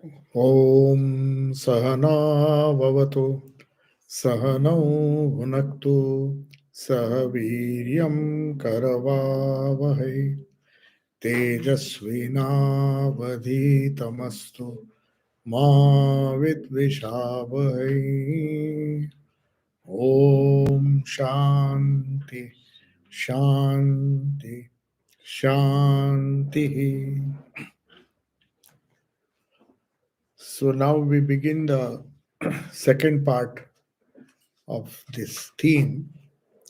Om Sahana Vavatu Sahanau Bhunaktu Sahaviryam Karavavahai Tejasvinavadhitamastu Ma Vidvishavahai. Om Shanti Shanti Shanti. So now we begin the second part of this theme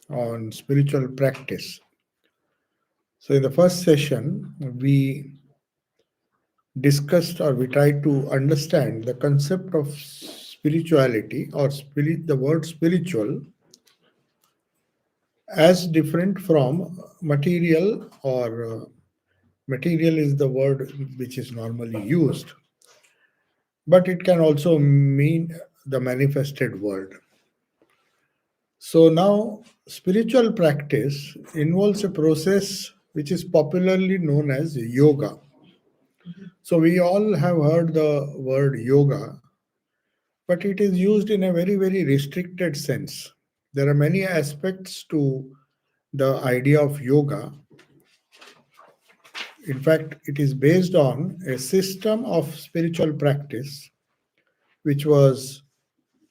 on spiritual practice. So, in the first session, we discussed or we tried to understand the concept of spirituality or spirit, the word spiritual, as different from material, or material is the word which is normally used, but it can also mean the manifested world. So now, spiritual practice involves a process which is popularly known as yoga. So we all have heard the word yoga, but it is used in a very, very restricted sense. There are many aspects to the idea of yoga. In fact, it is based on a system of spiritual practice which was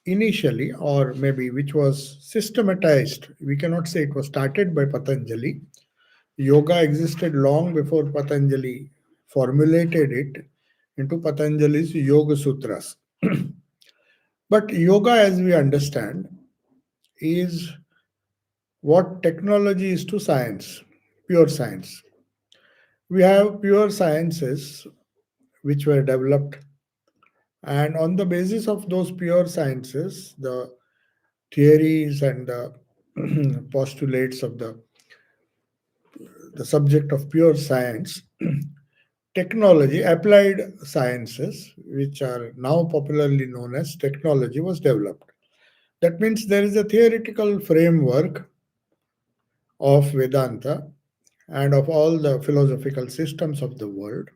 initially, or maybe which was systematized. We cannot say it was started by Patanjali. Yoga existed long before Patanjali formulated it into Patanjali's Yoga Sutras. But yoga, as we understand, is what technology is to science, pure science. We have pure sciences which were developed, and on the basis of those pure sciences, the theories and the postulates of the subject of pure science, technology, applied sciences, which are now popularly known as technology, was developed. That means there is a theoretical framework of Vedanta and of all the philosophical systems of the world.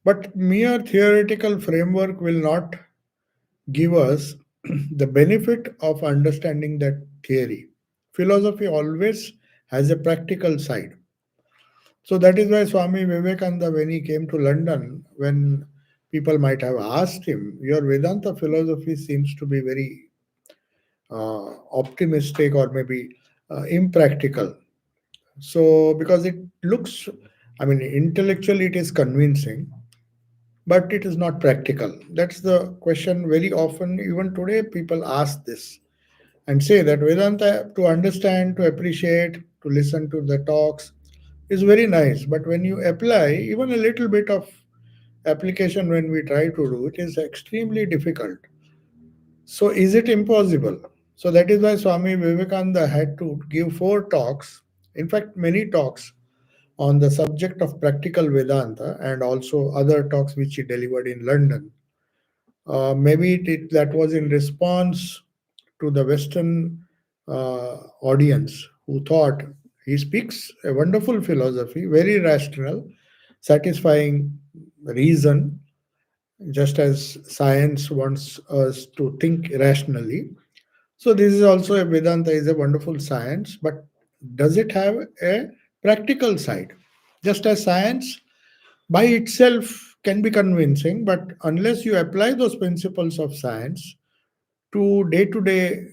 But mere theoretical framework will not give us the benefit of understanding that theory. Philosophy always has a practical side. So that is why Swami Vivekananda, when he came to London, when people might have asked him, your Vedanta philosophy seems to be very optimistic or maybe impractical. So, because it looks, I mean, intellectually it is convincing, but it is not practical. That's the question very often, even today, people ask this and say that Vedanta, to understand, to appreciate, to listen to the talks, is very nice. But when you apply, even a little bit of application, when we try to do, it is extremely difficult. So, is it impossible? So, that is why Swami Vivekananda had to give four talks, in fact, many talks on the subject of practical Vedanta, and also other talks which he delivered in London. Maybe that was in response to the Western audience who thought he speaks a wonderful philosophy, very rational, satisfying reason, just as science wants us to think rationally. So this is also a Vedanta is a wonderful science, but does it have a practical side? Just as science by itself can be convincing, but unless you apply those principles of science to day-to-day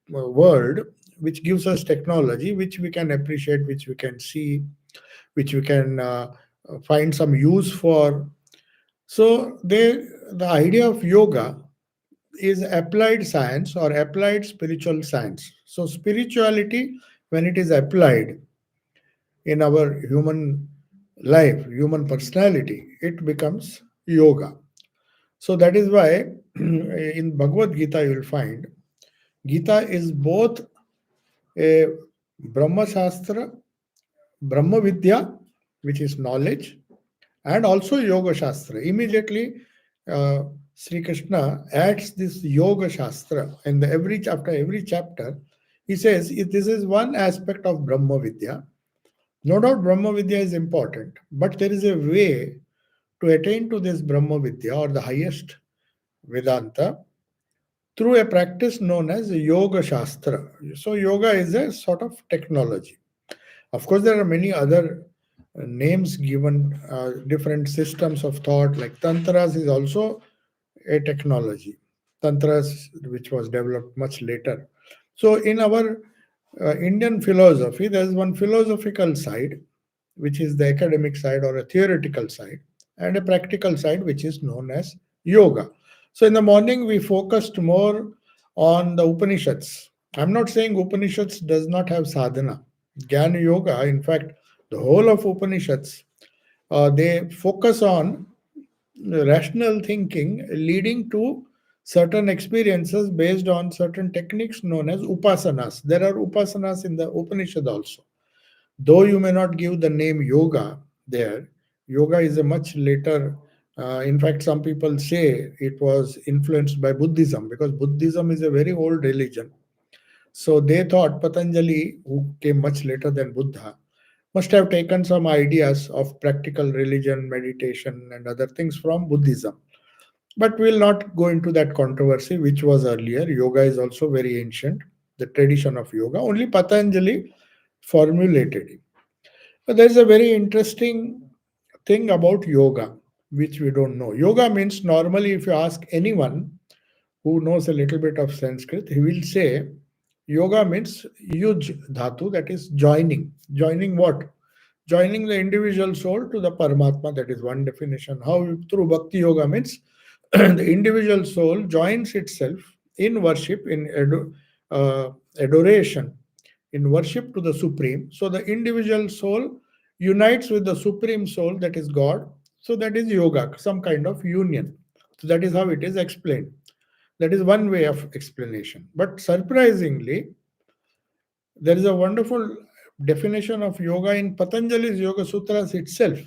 world, which gives us technology, which we can appreciate, which we can see, which we can find some use for. So the idea of yoga is applied science or applied spiritual science. So spirituality, when it is applied in our human life, human personality, it becomes yoga. So that is why in Bhagavad Gita you will find Gita is both a Brahma Shastra, Brahma Vidya, which is knowledge, and also Yoga Shastra. Immediately, uh, Sri Krishna adds this Yoga Shastra, and after every chapter, he says this is one aspect of Brahma Vidya. No doubt, Brahma Vidya is important, but there is a way to attain to this Brahma Vidya or the highest Vedanta through a practice known as Yoga Shastra. So, yoga is a sort of technology. Of course, there are many other names given, different systems of thought, like Tantras is also a technology. Tantras, which was developed much later. So, in our Indian philosophy, there is one philosophical side, which is the academic side or a theoretical side, and a practical side, which is known as yoga. So, in the morning, we focused more on the Upanishads. I'm not saying Upanishads does not have sadhana. Jnana Yoga, in fact, the whole of Upanishads, they focus on rational thinking leading to certain experiences based on certain techniques known as upasanas. There are upasanas in the Upanishad also. Though you may not give the name yoga there, yoga is a much later. In fact, some people say it was influenced by Buddhism because Buddhism is a very old religion. So they thought Patanjali, who came much later than Buddha, must have taken some ideas of practical religion, meditation, and other things from Buddhism. But we'll not go into that controversy, which was earlier. Yoga is also very ancient, the tradition of yoga. Only Patanjali formulated it. But there's a very interesting thing about yoga, which we don't know. Yoga means, normally, if you ask anyone who knows a little bit of Sanskrit, he will say yoga means yuj dhatu, that is joining. Joining what? Joining the individual soul to the Paramatma, that is one definition. How through Bhakti Yoga means the individual soul joins itself in worship, in adoration, in worship to the Supreme. So the individual soul unites with the Supreme Soul, that is God. So that is yoga, some kind of union. So that is how it is explained. That is one way of explanation. But surprisingly, there is a wonderful definition of yoga in Patanjali's Yoga Sutras itself,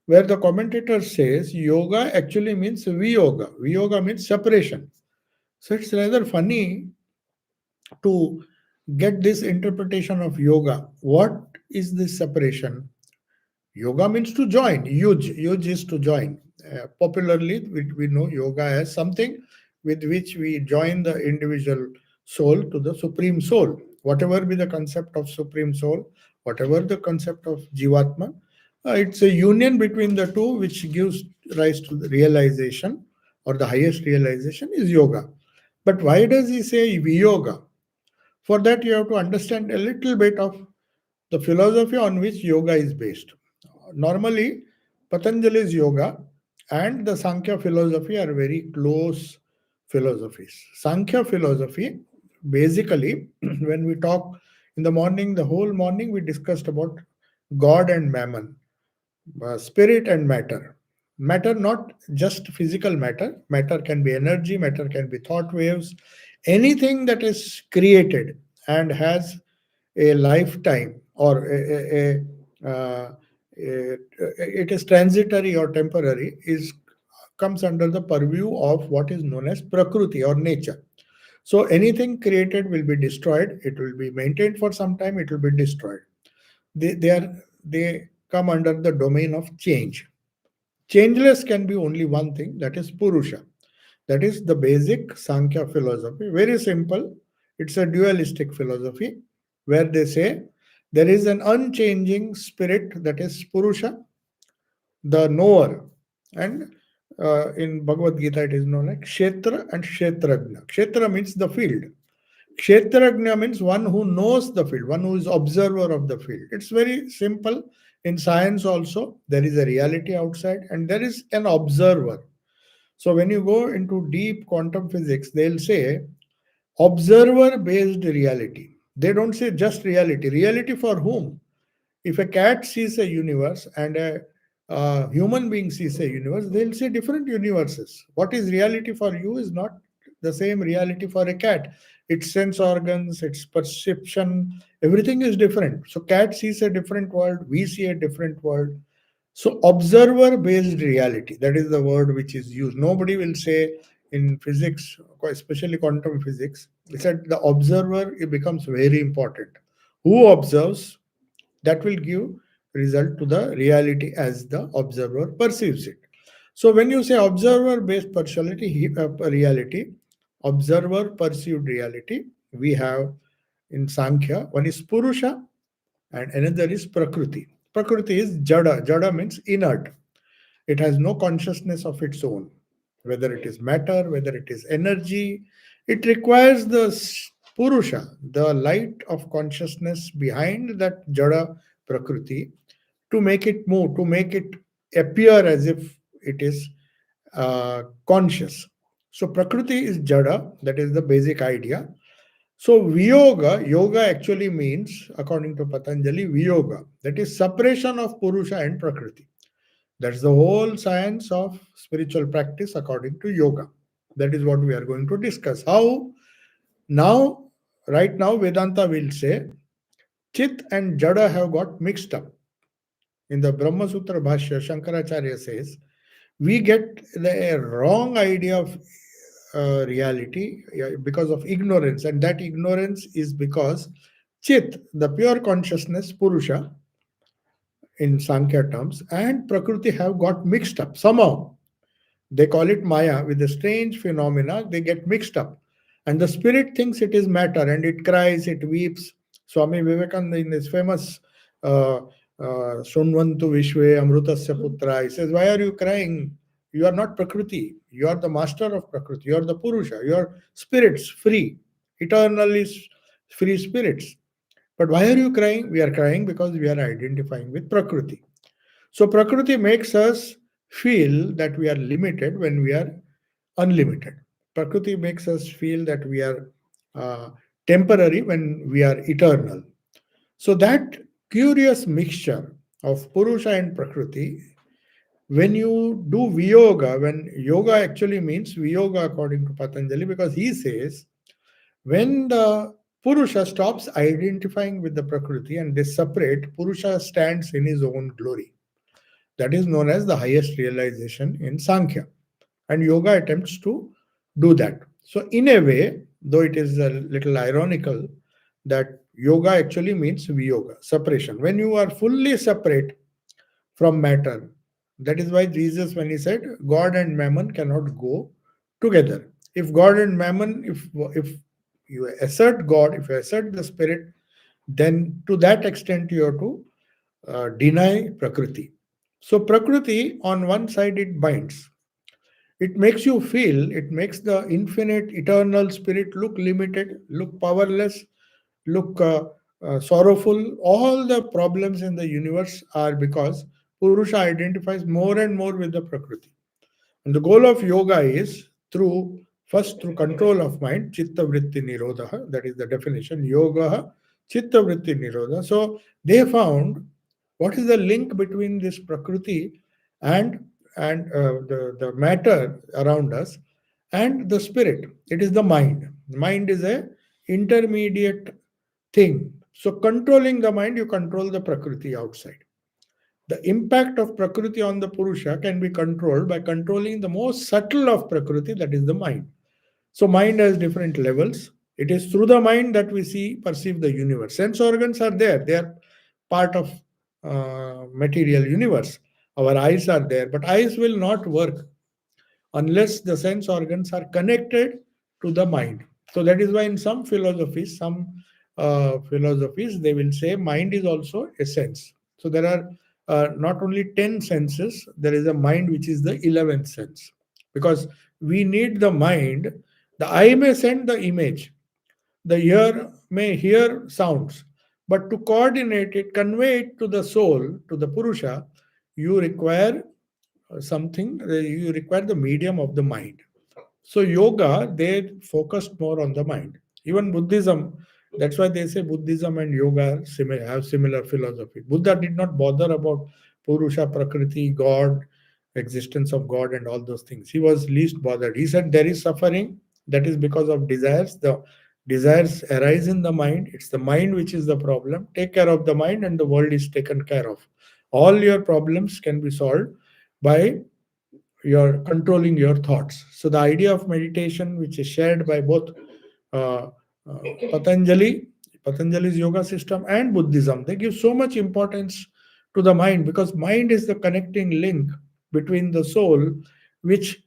where the commentator says yoga actually means viyoga. Viyoga means separation. So it's rather funny to get this interpretation of yoga. What is this separation? Yoga means to join. Yuj is to join. Popularly, we know yoga as something with which we join the individual soul to the supreme soul. Whatever be the concept of supreme soul, whatever the concept of jivatma, it's a union between the two which gives rise to the realization, or the highest realization is yoga. But why does he say viyoga? For that, you have to understand a little bit of the philosophy on which yoga is based. Normally, Patanjali's yoga and the Sankhya philosophy are very close philosophies. Sankhya philosophy, basically, when we talk in the morning, the whole morning we discussed about God and Mammon, spirit and matter. Matter, not just physical matter. Matter can be energy, matter can be thought waves, anything that is created and has a lifetime, or it is transitory or temporary, is comes under the purview of what is known as prakriti or nature. So anything created will be destroyed, it will be maintained for some time, it will be destroyed. They come under the domain of change. Changeless can be only one thing, that is Purusha. That is the basic Sankhya philosophy. Very simple. It's a dualistic philosophy where they say there is an unchanging spirit, that is Purusha, the knower. And in Bhagavad Gita, it is known like Kshetra and Kshetragna. Kshetra means the field. Kshetragna means one who knows the field, one who is observer of the field. It's very simple. In science also, there is a reality outside and there is an observer. So when you go into deep quantum physics, they'll say observer based reality. They don't say just reality. Reality for whom? If a cat sees a universe and a human being sees a universe, they'll say different universes. What is reality for you is not the same reality for a cat. Its sense organs, its perception, everything is different. So cat sees a different world, we see a different world. So observer based reality, that is the word which is used. Nobody will say in physics, especially quantum physics, it said the observer, it becomes very important. Who observes, that will give result to the reality as the observer perceives it. So when you say observer based reality, observer perceived reality, we have in Sankhya, one is Purusha and another is Prakriti. Prakriti is Jada. Jada means inert. It has no consciousness of its own, whether it is matter, whether it is energy. It requires the Purusha, the light of consciousness behind that Jada Prakriti, to make it move, to make it appear as if it is conscious. So Prakriti is Jada, that is the basic idea. So Viyoga, yoga actually means, according to Patanjali, Viyoga, that is separation of Purusha and Prakriti. That's the whole science of spiritual practice according to yoga. That is what we are going to discuss. How now, right now, Vedanta will say Chit and Jada have got mixed up. In the Brahma Sutra Bhashya, Shankaracharya says, we get the wrong idea of reality because of ignorance, and that ignorance is because Chit, the pure consciousness, Purusha, in Sankhya terms, and Prakriti have got mixed up somehow. They call it Maya. With the strange phenomena, they get mixed up. And the spirit thinks it is matter and it cries, it weeps. Swami Vivekananda, in his famous Shunvantu Vishwe Amrutasya Putra, he says, why are you crying? You are not Prakriti. You are the master of Prakriti. You are the Purusha. You are spirits, free, eternally free spirits. But why are you crying? We are crying because we are identifying with Prakriti. So Prakriti makes us feel that we are limited when we are unlimited. Prakriti makes us feel that we are uh, temporary when we are eternal. So that curious mixture of Purusha and Prakriti, when you do Viyoga, when yoga actually means Viyoga according to Patanjali, because he says when the Purusha stops identifying with the Prakriti and they separate, Purusha stands in his own glory. That is known as the highest realization in Sankhya. And yoga attempts to do that. So, in a way, though it is a little ironical, that yoga actually means viyoga, separation. When you are fully separate from matter, that is why Jesus, when he said, God and mammon cannot go together. If God and mammon, if you assert God, if you assert the spirit, then to that extent you have to deny Prakriti. So Prakriti, on one side, it binds. It makes you feel, it makes the infinite, eternal spirit look limited, look powerless, look sorrowful. All the problems in the universe are because Purusha identifies more and more with the Prakriti. And the goal of yoga is through control of mind, chitta vritti nirodha, that is the definition, yoga, chitta vritti nirodha. So they found what is the link between this Prakriti and the matter around us and the spirit. It is the mind. Mind is a intermediate thing. So controlling the mind, you control the Prakriti outside. The impact of Prakriti on the Purusha can be controlled by controlling the most subtle of Prakriti, that is the mind. So, mind has different levels. It is through the mind that we see, perceive the universe. Sense organs are there, they are part of material universe. Our eyes are there, but eyes will not work unless the sense organs are connected to the mind. So that is why in some philosophies, they will say mind is also a sense. So there are not only 10 senses, there is a mind which is the 11th sense. Because we need the mind, the eye may send the image, the ear may hear sounds, but to coordinate it, convey it to the soul, to the Purusha, you require you require the medium of the mind. So yoga, they focused more on the mind. Even Buddhism, that's why they say Buddhism and yoga have similar philosophy. Buddha did not bother about Purusha, Prakriti, God, existence of God, and all those things. He was least bothered. He said there is suffering, that is because of desires. The desires arise in the mind. It's the mind which is the problem. Take care of the mind, and the world is taken care of. All your problems can be solved by your controlling your thoughts. So the idea of meditation, which is shared by both uh, Patanjali's yoga system and Buddhism, they give so much importance to the mind, because mind is the connecting link between the soul, which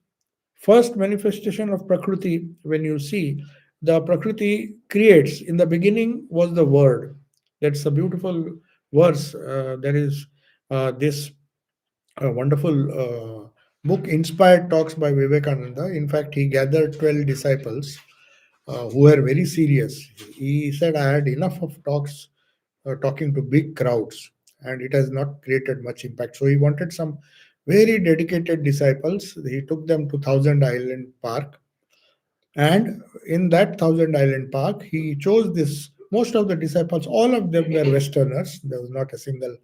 first manifestation of Prakriti, when you see the Prakriti creates, in the beginning was the word. That's a beautiful verse. There is this wonderful book, Inspired Talks by Vivekananda. In fact, he gathered 12 disciples who were very serious. He said, I had enough of talks, talking to big crowds, and it has not created much impact. So he wanted some very dedicated disciples. He took them to Thousand Island Park, and in that Thousand Island Park, he chose this. Most of the disciples, all of them were Westerners. There was not a single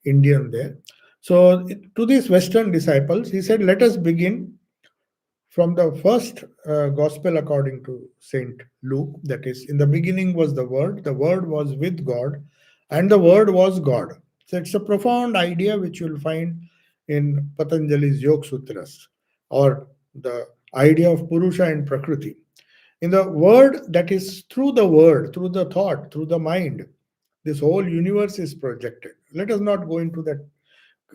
Indian there. So, to these Western disciples, he said, let us begin from the first gospel according to Saint Luke. That is, in the beginning was the word was with God, and the word was God. So it's a profound idea which you'll find in Patanjali's Yoga Sutras, or the idea of Purusha and Prakriti. In the word, that is through the word, through the thought, through the mind, this whole universe is projected. Let us not go into that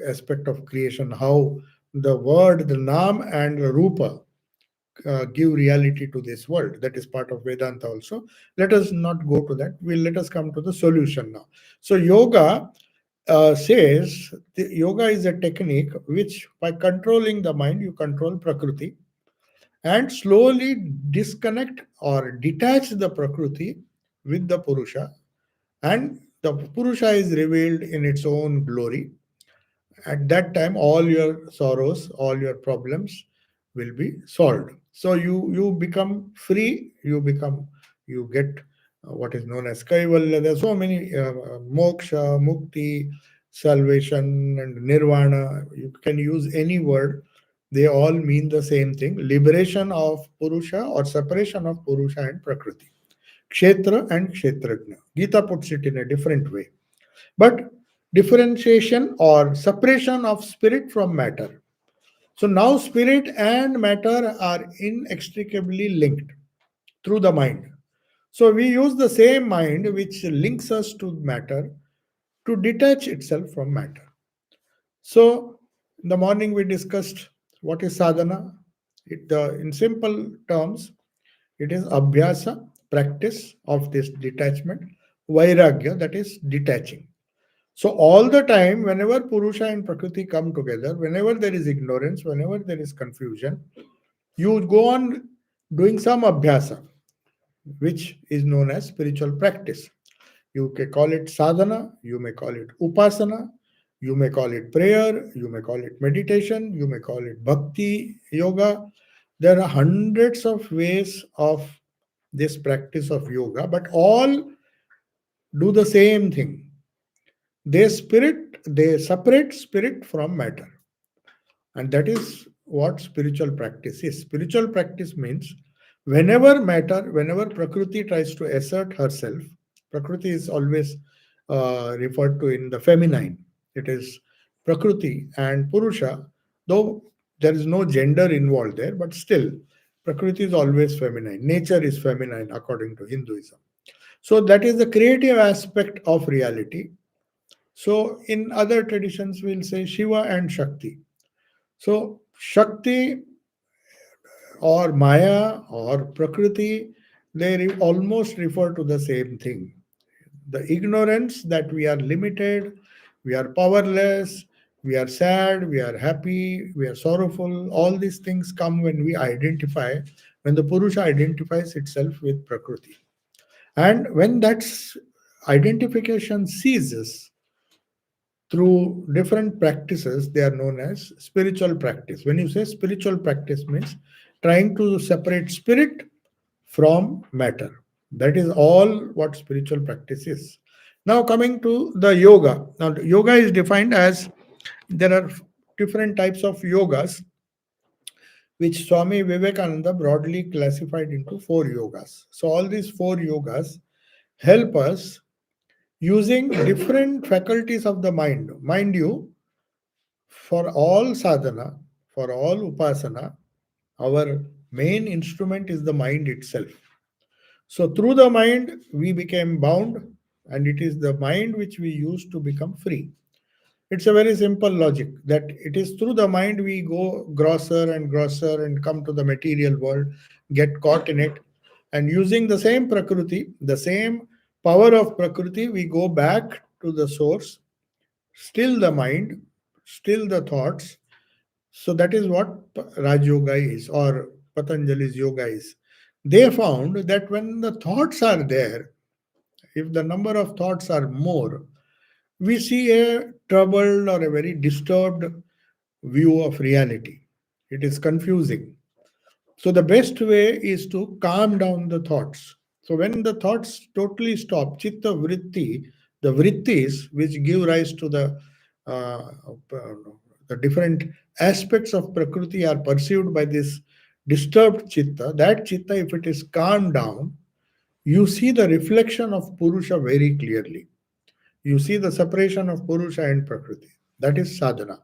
aspect of creation, how the word, the Nam and the Rupa give reality to this world. That is part of Vedanta also. Let us not go to that. Let us come to the solution now. So yoga says yoga is a technique which, by controlling the mind, you control Prakriti, and slowly disconnect or detach the Prakriti with the Purusha, and the Purusha is revealed in its own glory. At that time, all your sorrows, all your problems will be solved. So you become free. You get what is known as kaivalya. There are so many moksha, mukti, salvation, and nirvana. You can use any word. They all mean the same thing: liberation of Purusha, or separation of Purusha and Prakriti. Kshetra and Kshetrajna. Gita puts it in a different way. But differentiation or separation of spirit from matter. So now spirit and matter are inextricably linked through the mind. So we use the same mind which links us to matter to detach itself from matter. So in the morning we discussed what is sadhana. In simple terms, it is abhyasa, practice of this detachment, vairagya, that is detaching. So all the time, whenever Purusha and Prakriti come together, whenever there is ignorance, whenever there is confusion, you go on doing some abhyasa, which is known as spiritual practice. You can call it sadhana, you may call it upasana, you may call it prayer, you may call it meditation, you may call it bhakti yoga. There are hundreds of ways of this practice of yoga, but all do the same thing. They separate spirit from matter. And that is what spiritual practice is. Spiritual practice means whenever Prakriti tries to assert herself, Prakriti is always referred to in the feminine. It is Prakriti and Purusha, though there is no gender involved there, but still, Prakriti is always feminine. Nature is feminine according to Hinduism. So that is the creative aspect of reality. So in other traditions, we'll say Shiva and Shakti. So Shakti or Maya or Prakriti, almost refer to the same thing. The ignorance that we are limited, we are powerless, we are sad, we are happy, we are sorrowful. All these things come when we identify, when the Purusha identifies itself with Prakriti. And when that identification ceases, through different practices, they are known as spiritual practice. When you say spiritual practice, means trying to separate spirit from matter. That is all what spiritual practice is. Now coming to the yoga. Now yoga is defined as, there are different types of yogas which Swami Vivekananda broadly classified into four yogas. So all these four yogas help us using different faculties of the mind. Mind you, for all sadhana, for all upasana, our main instrument is the mind itself. So, through the mind, we became bound, and it is the mind which we use to become free. It's a very simple logic that it is through the mind we go grosser and come to the material world, get caught in it, and using the same Prakriti, the same power of Prakriti, we go back to the source, still the mind, still the thoughts. So that is what Raj Yoga is, or Patanjali's yoga is. They found that when the thoughts are there, if the number of thoughts are more, we see a troubled or a very disturbed view of reality. It is confusing. So, the best way is to calm down the thoughts. So, when the thoughts totally stop, chitta vritti, the vrittis which give rise to uh, the different aspects of Prakriti are perceived by this disturbed chitta. That chitta, if it is calmed down, you see the reflection of Purusha very clearly. You see the separation of Purusha and Prakriti. That is sadhana.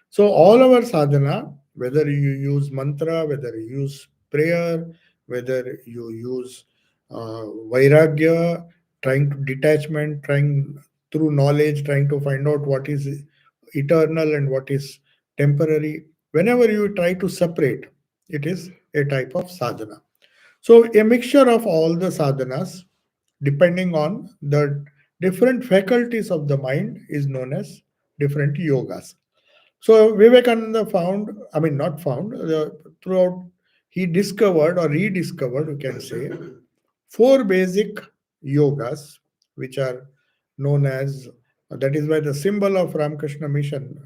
So, all our sadhana, whether you use mantra, whether you use prayer, whether you use vairagya, trying to detachment, trying through knowledge, trying to find out what is eternal and what is temporary, whenever you try to separate, it is a type of sadhana. So, a mixture of all the sadhanas, depending on the different faculties of the mind, is known as different yogas. So, Vivekananda found, I mean, not found, throughout, he discovered or rediscovered, we can say, four basic yogas, which are known as, that is why the symbol of Ramakrishna Mission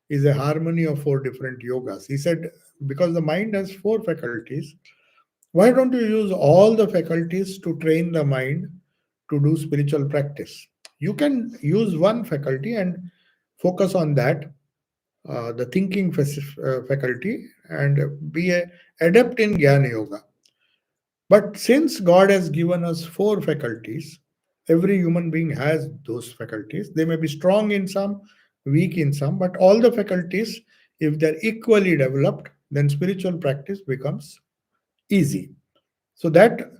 is a harmony of four different yogas. He said, because the mind has four faculties, why don't you use all the faculties to train the mind to do spiritual practice? You can use one faculty and focus on that, the thinking faculty, and be a adept in Jnana Yoga. But since God has given us four faculties, every human being has those faculties. They may be strong in some, weak in some, but all the faculties, if they're equally developed, then spiritual practice becomes easy. So that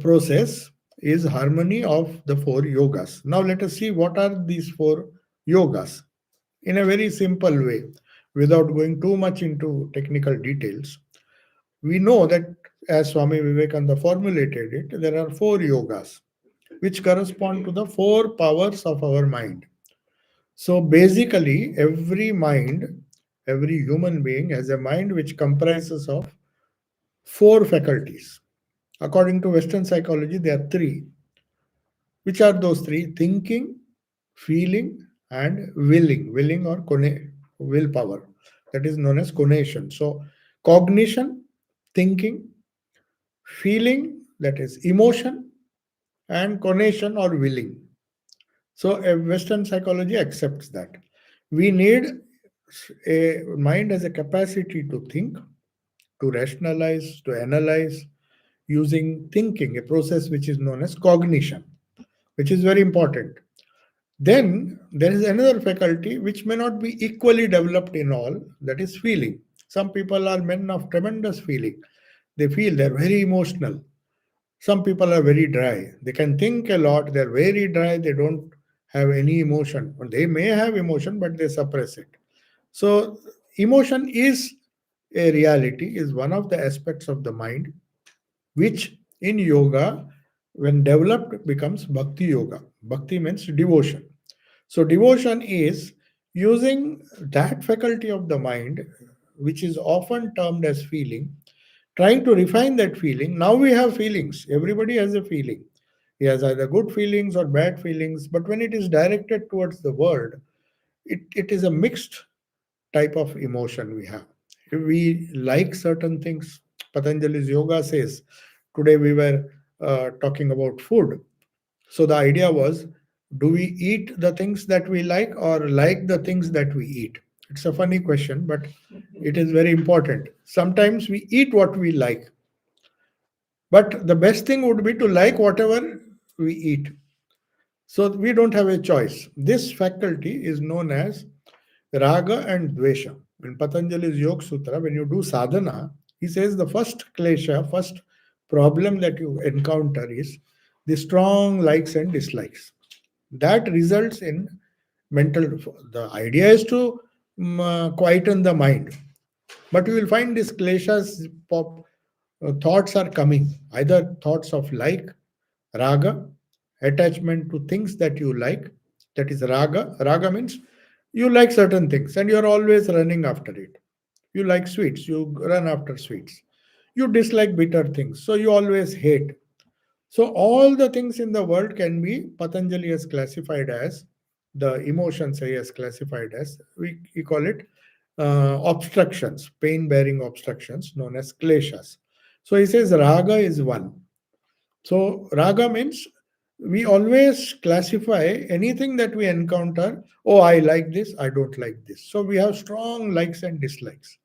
process is harmony of the four yogas. Now let us see what are these four yogas in a very simple way, without going too much into technical details. We know that as Swami Vivekananda formulated it, there are four yogas which correspond to the four powers of our mind. So basically, every mind, every human being has a mind which comprises of four faculties. According to Western psychology, there are three. Which are those three? Thinking, feeling, and willing. Willing or willpower. That is known as conation. So, cognition, thinking, feeling, that is emotion, and conation or willing. So, Western psychology accepts that. We need a mind as a capacity to think, to rationalize, to analyze using thinking, a process which is known as cognition, which is very important. Then there is another faculty which may not be equally developed in all, that is feeling. Some people are men of tremendous feeling. They feel they're very emotional. Some people are very dry. They can think a lot, they're very dry, they don't have any emotion. Or they may have emotion, but they suppress it. So, emotion is a reality, is one of the aspects of the mind, which in yoga, when developed, becomes bhakti yoga. Bhakti means devotion. So, devotion is using that faculty of the mind, which is often termed as feeling, trying to refine that feeling. Now we have feelings, everybody has a feeling. He has either good feelings or bad feelings, but when it is directed towards the world, it is a mixed type of emotion we have. If we like certain things, Patanjali's yoga says, today we were talking about food. So the idea was, do we eat the things that we like the things that we eat? It's a funny question, but it is very important. Sometimes we eat what we like, but the best thing would be to like whatever we eat. So we don't have a choice. This faculty is known as Raga and Dvesha. In Patanjali's Yoga Sutra, when you do sadhana, he says the first klesha, first problem that you encounter is the strong likes and dislikes. That results in mental. The idea is to quieten the mind, but you will find these kleshas pop. Thoughts are coming, either thoughts of like, raga, attachment to things that you like. That is raga. Raga means you like certain things and you're always running after it. You like sweets, you run after sweets. You dislike bitter things, so you always hate. So all the things in the world can be Patanjali has classified as, the emotions he has classified as, we call it obstructions, pain-bearing obstructions known as kleshas. So he says raga is one. So raga means we always classify anything that we encounter. Oh, I like this, I don't like this. So we have strong likes and dislikes.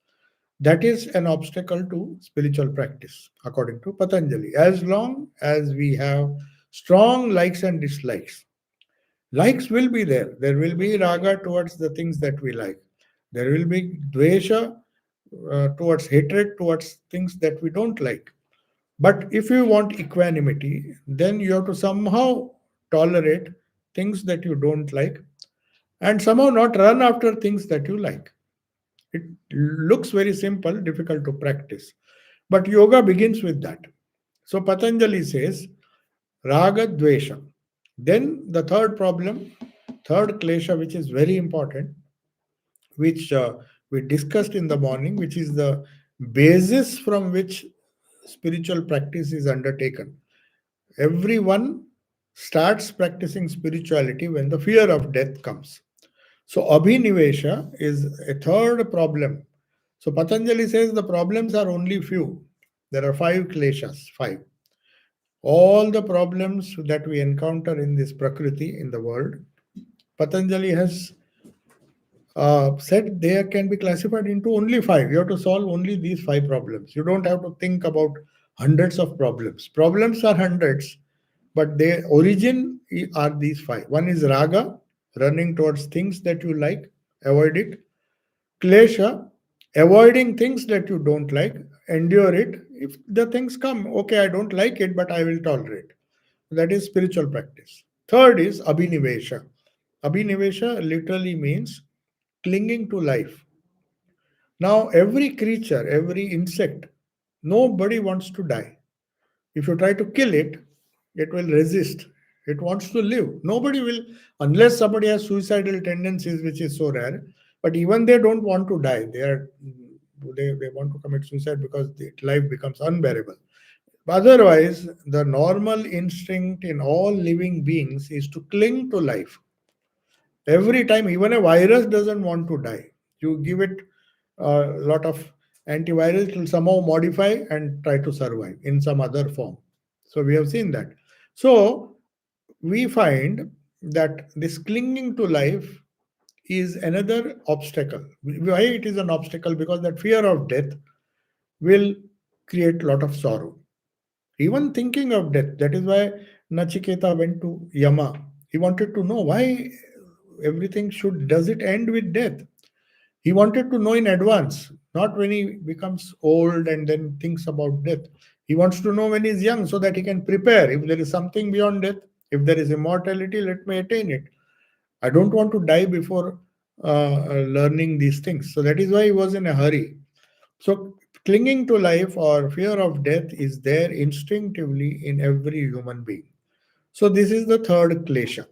That is an obstacle to spiritual practice, according to Patanjali. As long as we have strong likes and dislikes, likes will be there. There will be raga towards the things that we like. There will be dvesha towards hatred towards things that we don't like. But if you want equanimity, then you have to somehow tolerate things that you don't like and somehow not run after things that you like. It looks very simple, difficult to practice. But yoga begins with that. So Patanjali says raga dvesha. Then the third problem, third klesha, which is very important, which we discussed in the morning, which is the basis from which spiritual practice is undertaken. Everyone starts practicing spirituality when the fear of death comes. So abhinivesha is a third problem. So Patanjali says the problems are only few. There are five kleshas, five. All the problems that we encounter in this prakriti, in the world, Patanjali has said they can be classified into only five. You have to solve only these five problems. You don't have to think about hundreds of problems. Problems are hundreds, but their origin are these five. One is raga, running towards things that you like, avoid it. Klesha, avoiding things that you don't like, endure it. If the things come, okay, I don't like it, but I will tolerate. That is spiritual practice. Third is abhinivesha. Abhinivesha literally means clinging to life. Now, every creature, every insect, nobody wants to die. If you try to kill it, it will resist. It wants to live. Nobody will, unless somebody has suicidal tendencies, which is so rare. But even they don't want to die. They want to commit suicide because life becomes unbearable. Otherwise, the normal instinct in all living beings is to cling to life. Every time, even a virus doesn't want to die. You give it a lot of antivirals, it will somehow modify and try to survive in some other form. So we have seen that. So we find that this clinging to life is another obstacle. Why it is an obstacle? Because that fear of death will create a lot of sorrow. Even thinking of death. That is why Nachiketa went to Yama. He wanted to know why everything should, does it end with death? He wanted to know in advance, not when he becomes old and then thinks about death. He wants to know when he's young so that he can prepare. If there is something beyond death, if there is immortality, let me attain it. I don't want to die before learning these things. So that is why he was in a hurry. So clinging to life or fear of death is there instinctively in every human being. So this is the third klesha.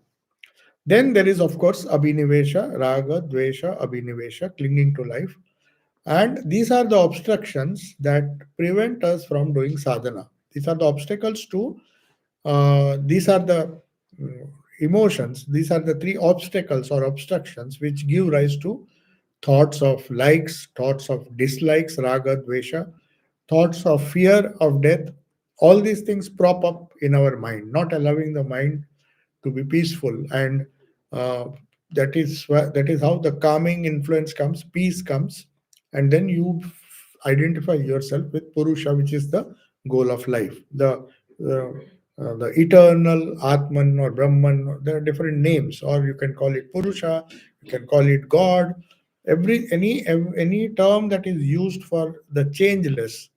Then there is, of course, abhinivesha, raga, dvesha, abhinivesha, clinging to life. And these are the obstructions that prevent us from doing sadhana. These are the obstacles to, these are the mm, emotions, these are the three obstacles or obstructions which give rise to thoughts of likes, thoughts of dislikes, raga, dvesha, thoughts of fear of death. All these things prop up in our mind, not allowing the mind to be peaceful. And uh, that is how the calming influence comes, peace comes, and then you identify yourself with Purusha, which is the goal of life, the eternal Atman or Brahman. There are different names, or you can call it Purusha, you can call it God. Any term that is used for the changeless.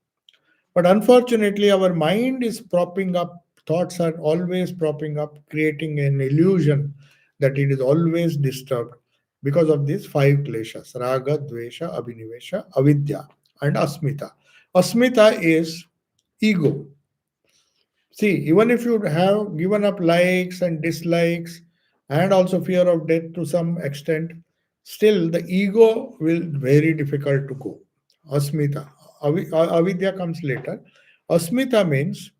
But unfortunately, our mind is propping up, thoughts are always propping up, creating an illusion that it is always disturbed because of these five kleshas: raga, dvesha, abhinivesha, avidya, and asmita. Asmita is ego. See, even if you have given up likes and dislikes and also fear of death to some extent, still the ego will very difficult to go. Asmita. Avidya comes later. Asmita means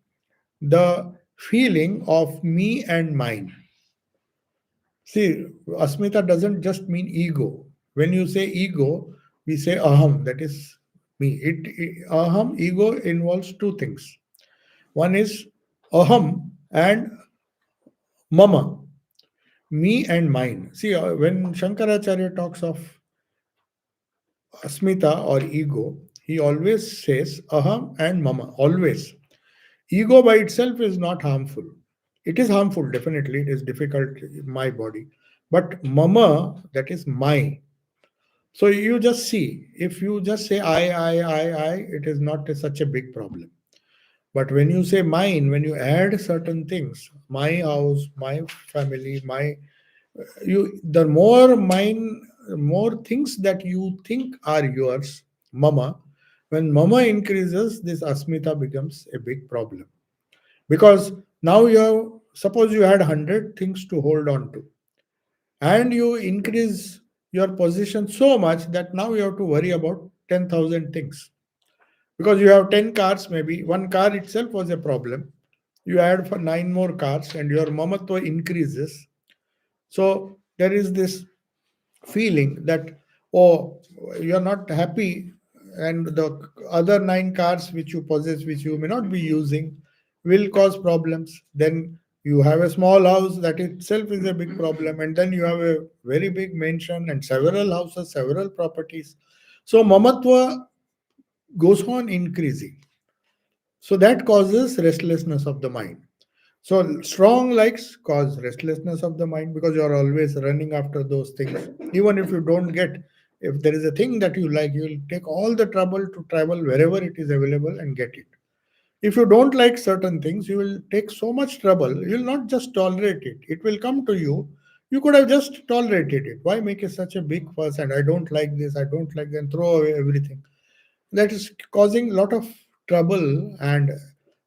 the feeling of me and mine. See, Asmita doesn't just mean ego. When you say ego, we say aham, that is me. Aham, ego involves two things. One is aham and mama, me and mine. See, when Shankaracharya talks of asmita or ego, he always says aham and mama, always. Ego by itself is not harmful. It is harmful, definitely. It is difficult in my body. But mama, that is my. So you just see, if you just say I, it is not such a big problem. But when you say mine, when you add certain things, my house, my family, my you the more mine, more things that you think are yours, mama. When mama increases, this asmita becomes a big problem because now you have, suppose you had 100 things to hold on to, and you increase your position so much that now you have to worry about 10,000 things because you have 10 cars. Maybe one car itself was a problem, you add for 9 more cars and your mamatva increases. So there is this feeling that, oh, you're not happy, and the other 9 cars which you possess, which you may not be using, will cause problems. Then you have a small house, that itself is a big problem, and then you have a very big mansion and several houses, several properties. So mamatva goes on increasing. So that causes restlessness of the mind. So strong likes cause restlessness of the mind because you are always running after those things. Even if you don't get, if there is a thing that you like, you will take all the trouble to travel wherever it is available and get it. If you don't like certain things, you will take so much trouble. You will not just tolerate it. It will come to you. You could have just tolerated it. Why make it such a big fuss? And I don't like this, I don't like that, and throw away everything. That is causing a lot of trouble and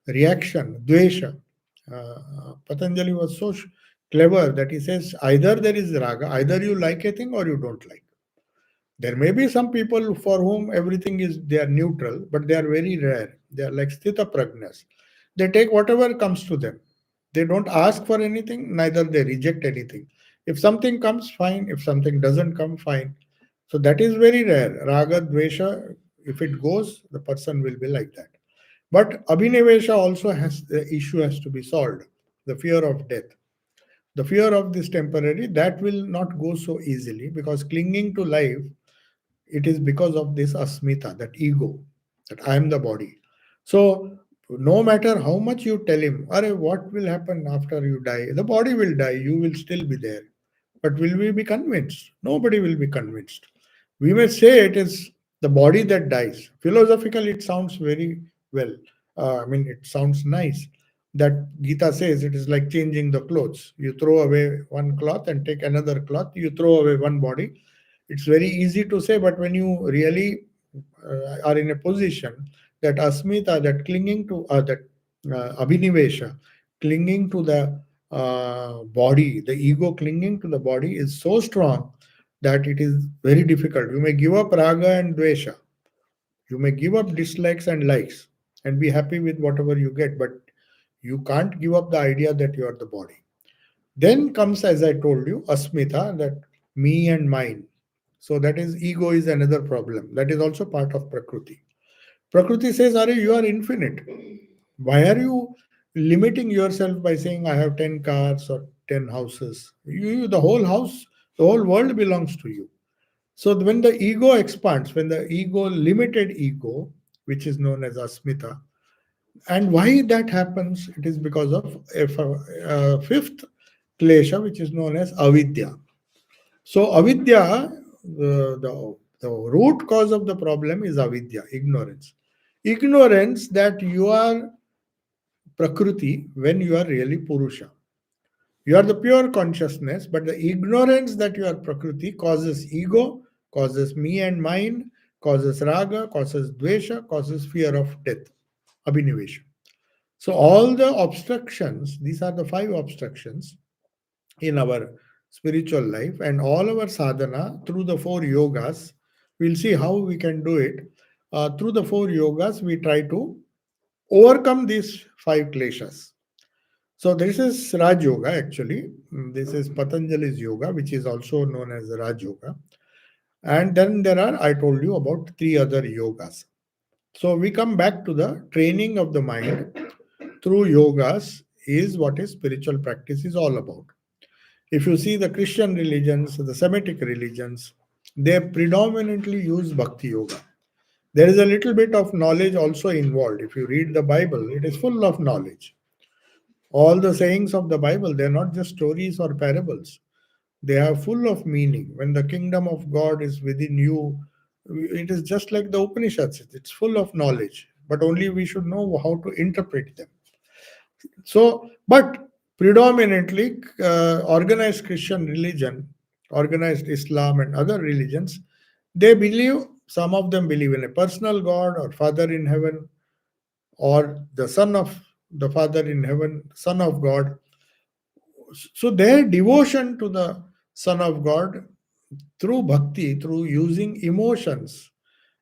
reaction, dvesha. Patanjali was so clever that he says either there is raga, either you like a thing or you don't like. There may be some people for whom everything is, they are neutral, but they are very rare. They are like sthita pragnas. They take whatever comes to them. They don't ask for anything, neither they reject anything. If something comes, fine. If something doesn't come, fine. So that is very rare. Raga, dvesha, if it goes, the person will be like that. But abhinivesha also has, the issue has to be solved. The fear of death. The fear of this temporary, that will not go so easily because clinging to life, it is because of this asmita, that ego, that I am the body. So no matter how much you tell him, Are, what will happen after you die? The body will die, you will still be there. But will we be convinced? Nobody will be convinced. We may say it is the body that dies. Philosophically, it sounds very well. I mean, it sounds nice. That Gita says it is like changing the clothes. You throw away one cloth and take another cloth. You throw away one body. It's very easy to say, but when you really are in a position, that asmita, that clinging to that abhinivesha, clinging to the body, the ego clinging to the body is so strong that it is very difficult. You may give up raga and dvesha, you may give up dislikes and likes and be happy with whatever you get, but you can't give up the idea that you are the body. Then comes, as I told you, asmita, that me and mine. So that is, ego is another problem. That is also part of Prakriti. Prakriti says, Are, you are infinite. Why are you limiting yourself by saying, I have 10 cars or 10 houses? The whole house, the whole world belongs to you. So when the ego expands, when the ego, limited ego, which is known as asmita, and why that happens, it is because of a fifth klesha, which is known as avidya. So avidya, the root cause of the problem is avidya, ignorance. Ignorance that you are prakriti when you are really purusha. You are the pure consciousness, but the ignorance that you are Prakriti causes ego, causes me and mine, causes raga, causes dvesha, causes fear of death, abhinivesha. So, all the obstructions, these are the five obstructions in our spiritual life, and all our sadhana through the four yogas. We'll see how we can do it. Through the four yogas, we try to overcome these five kleshas. So this is Raj Yoga actually. This is Patanjali's yoga, which is also known as Raj Yoga. And then there are, I told you about three other yogas. So we come back to the training of the mind through yogas is what is spiritual practice is all about. If you see the Christian religions, the Semitic religions, they predominantly use Bhakti Yoga. There is a little bit of knowledge also involved. If you read the Bible, it is full of knowledge. All the sayings of the Bible, they are not just stories or parables. They are full of meaning. When the kingdom of God is within you, it is just like the Upanishads. It's full of knowledge, but only we should know how to interpret them. So, but predominantly organized Christian religion, organized Islam, and other religions, they believe, some of them believe in a personal God or Father in heaven or the Son of the Father in heaven, Son of God. So, their devotion to the Son of God through bhakti, through using emotions,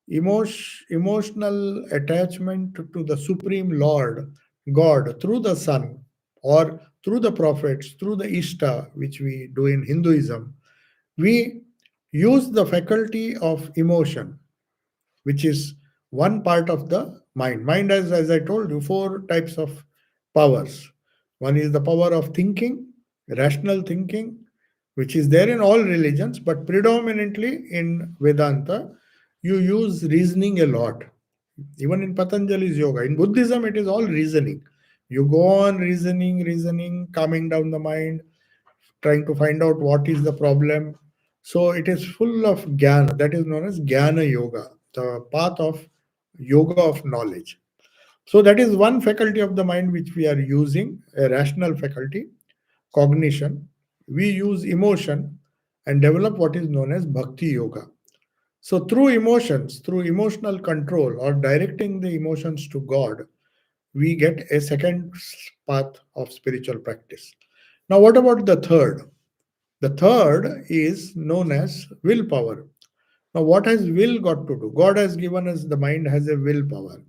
emotional attachment to the Supreme Lord, God, through the Son or through the prophets, through the Ishta, which we do in Hinduism, we use the faculty of emotion, which is one part of the mind. Mind has, as I told you, four types of powers. One is the power of thinking, rational thinking, which is there in all religions, but predominantly in Vedanta, you use reasoning a lot. Even in Patanjali's yoga, in Buddhism, it is all reasoning. You go on reasoning, reasoning, calming down the mind, trying to find out what is the problem. So it is full of jnana, that is known as jnana yoga, the path of yoga of knowledge. So that is one faculty of the mind which we are using, a rational faculty, cognition. We use emotion and develop what is known as bhakti yoga. So through emotions, through emotional control or directing the emotions to God, we get a second path of spiritual practice. Now, what about the third? The third is known as willpower. Now, what has will got to do? God has given us the mind has a willpower.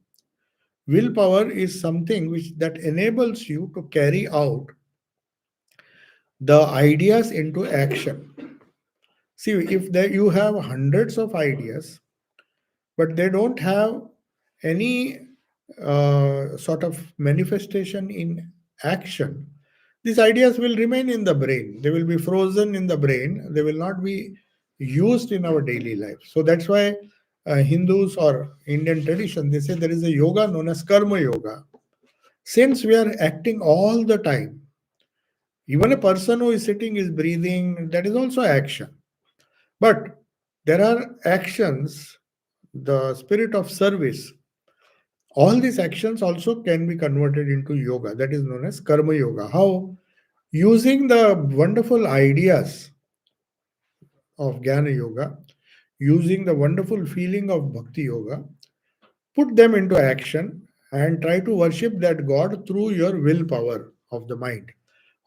Willpower is something which that enables you to carry out the ideas into action. See, if you have hundreds of ideas, but they don't have any sort of manifestation in action, these ideas will remain in the brain. They will be frozen in the brain. They will not be used in our daily life. So that's why Hindus or Indian tradition, they say there is a yoga known as karma yoga. Since we are acting all the time, even a person who is sitting is breathing, that is also action. But there are actions, the spirit of service. All these actions also can be converted into yoga. That is known as karma yoga. How? Using the wonderful ideas of Jnana Yoga, using the wonderful feeling of Bhakti Yoga, put them into action and try to worship that God through your willpower of the mind.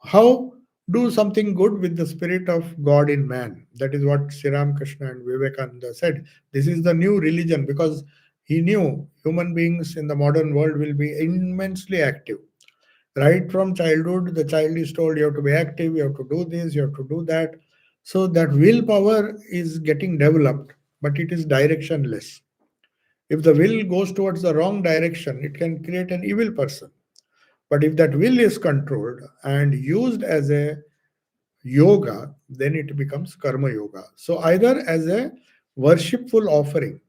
How? Do something good with the spirit of God in man. That is what Sri Ramakrishna and Vivekananda said. This is the new religion because he knew human beings in the modern world will be immensely active. Right from childhood, the child is told you have to be active, you have to do this, you have to do that. So that willpower is getting developed, but it is directionless. If the will goes towards the wrong direction, it can create an evil person. But if that will is controlled and used as a yoga, then it becomes karma yoga. So either as a worshipful offering.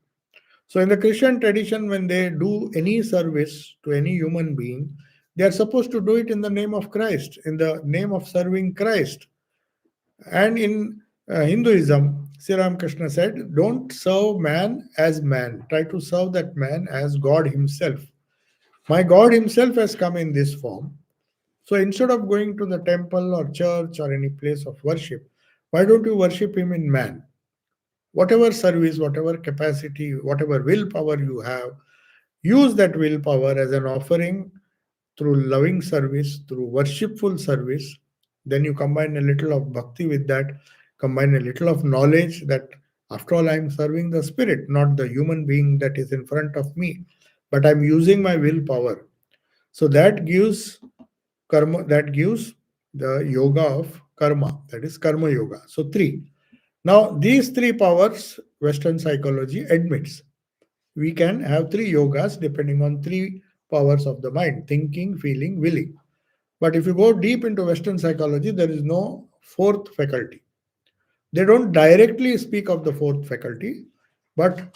So in the Christian tradition, when they do any service to any human being, they are supposed to do it in the name of Christ, in the name of serving Christ. And in Hinduism, Sri Ramakrishna said, don't serve man as man. Try to serve that man as God himself. My God himself has come in this form. So instead of going to the temple or church or any place of worship, why don't you worship him in man? Whatever service, whatever capacity, whatever willpower you have, use that willpower as an offering through loving service, through worshipful service. Then you combine a little of bhakti with that, combine a little of knowledge that after all, I'm serving the spirit, not the human being that is in front of me, but I'm using my willpower. So that gives karma, that gives the yoga of karma, that is karma yoga. So, three. Now, these three powers, Western psychology admits we can have three yogas depending on three powers of the mind: thinking, feeling, willing. But if you go deep into Western psychology, there is no fourth faculty. They don't directly speak of the fourth faculty, but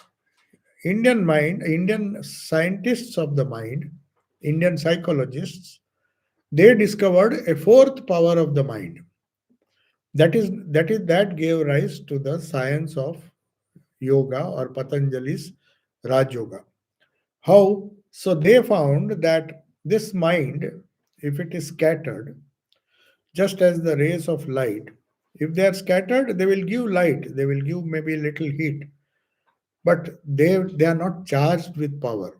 Indian scientists of the mind, Indian psychologists, they discovered a fourth power of the mind. That gave rise to the science of yoga or Patanjali's Raj Yoga. How? So they found that this mind, if it is scattered, just as the rays of light, if they are scattered, they will give light, they will give maybe a little heat, but they are not charged with power.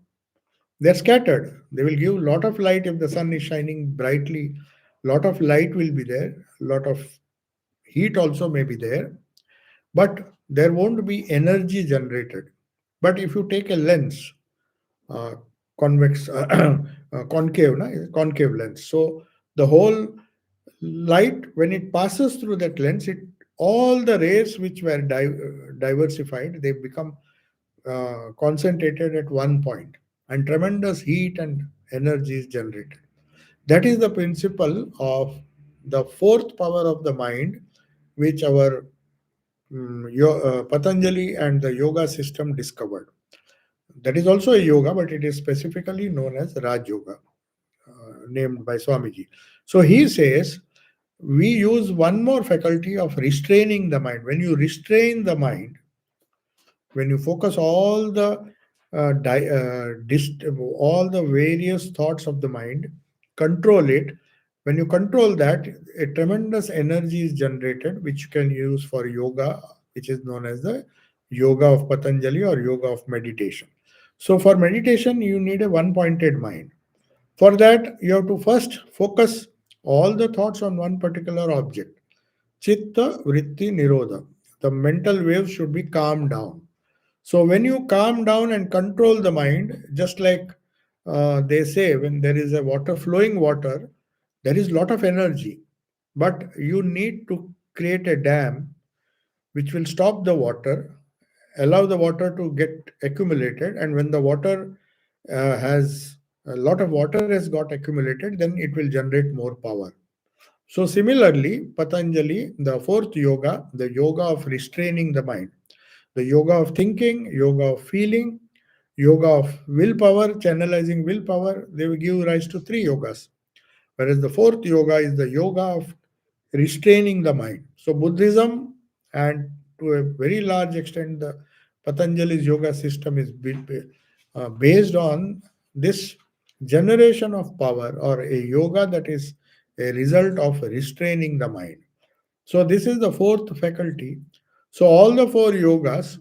They are scattered. They will give lot of light if the sun is shining brightly. Lot of light will be there. Lot of heat also may be there, but there won't be energy generated. But if you take a lens, uh, convex, concave, concave lens. So the whole light, when it passes through that lens, it all the rays which were diversified, they become concentrated at one point, and tremendous heat and energy is generated. That is the principle of the fourth power of the mind, which our Patanjali and the yoga system discovered. That is also a yoga, but it is specifically known as Raj Yoga, named by Swamiji. So he says we use one more faculty of restraining the mind. When you restrain the mind, when you focus all the all the various thoughts of the mind, control it. When you control that, a tremendous energy is generated, which you can use for yoga, which is known as the yoga of Patanjali or yoga of meditation. So for meditation, you need a one pointed mind. For that, you have to first focus all the thoughts on one particular object. Chitta Vritti Nirodha. The mental waves should be calmed down. So when you calm down and control the mind, just like they say, when there is a water flowing water, there is lot of energy, but you need to create a dam which will stop the water, allow the water to get accumulated, and when the water has a lot of water has got accumulated, then it will generate more power. So similarly, Patanjali, the fourth yoga, the yoga of restraining the mind, the yoga of thinking, yoga of feeling, yoga of willpower, channelizing willpower, they will give rise to three yogas. Whereas the fourth yoga is the yoga of restraining the mind. So Buddhism, and to a very large extent, the Patanjali's yoga system is based on this generation of power, or a yoga that is a result of restraining the mind. So this is the fourth faculty. So all the four yogas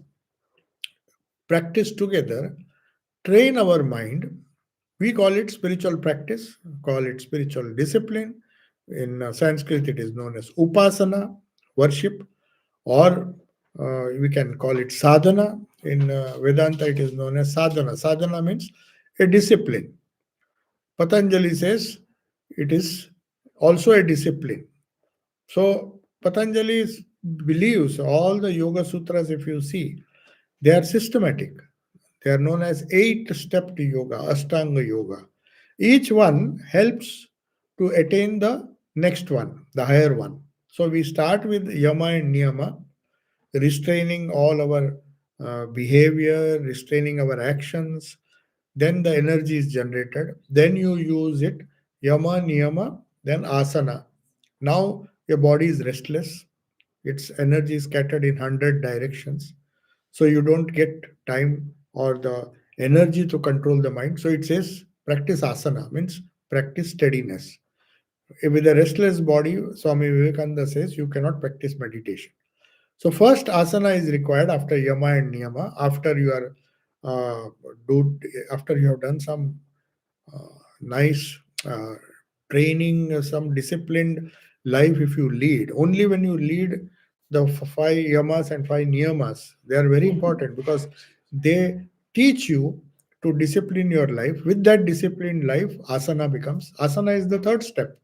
practiced together train our mind. We call it spiritual practice, call it spiritual discipline. In Sanskrit, it is known as upasana, worship, or we can call it sadhana. In Vedanta, it is known as sadhana. Sadhana means a discipline. Patanjali says it is also a discipline. So Patanjali believes all the Yoga Sutras, if you see, they are systematic. They are known as eight-stepped yoga, Ashtanga yoga. Each one helps to attain the next one, the higher one. So we start with yama and niyama, restraining all our behavior, restraining our actions. Then the energy is generated. Then you use it, yama, niyama, then asana. Now your body is restless. Its energy is scattered in 100 directions, so you don't get time or the energy to control the mind. So it says practice asana, means practice steadiness. With a restless body, Swami Vivekananda says you cannot practice meditation. So first asana is required after yama and niyama, after you are uh, do after you have done some nice training, some disciplined life. If you lead, only when you lead the five yamas and five niyamas, they are very important because they teach you to discipline your life. With that disciplined life, asana is the third step.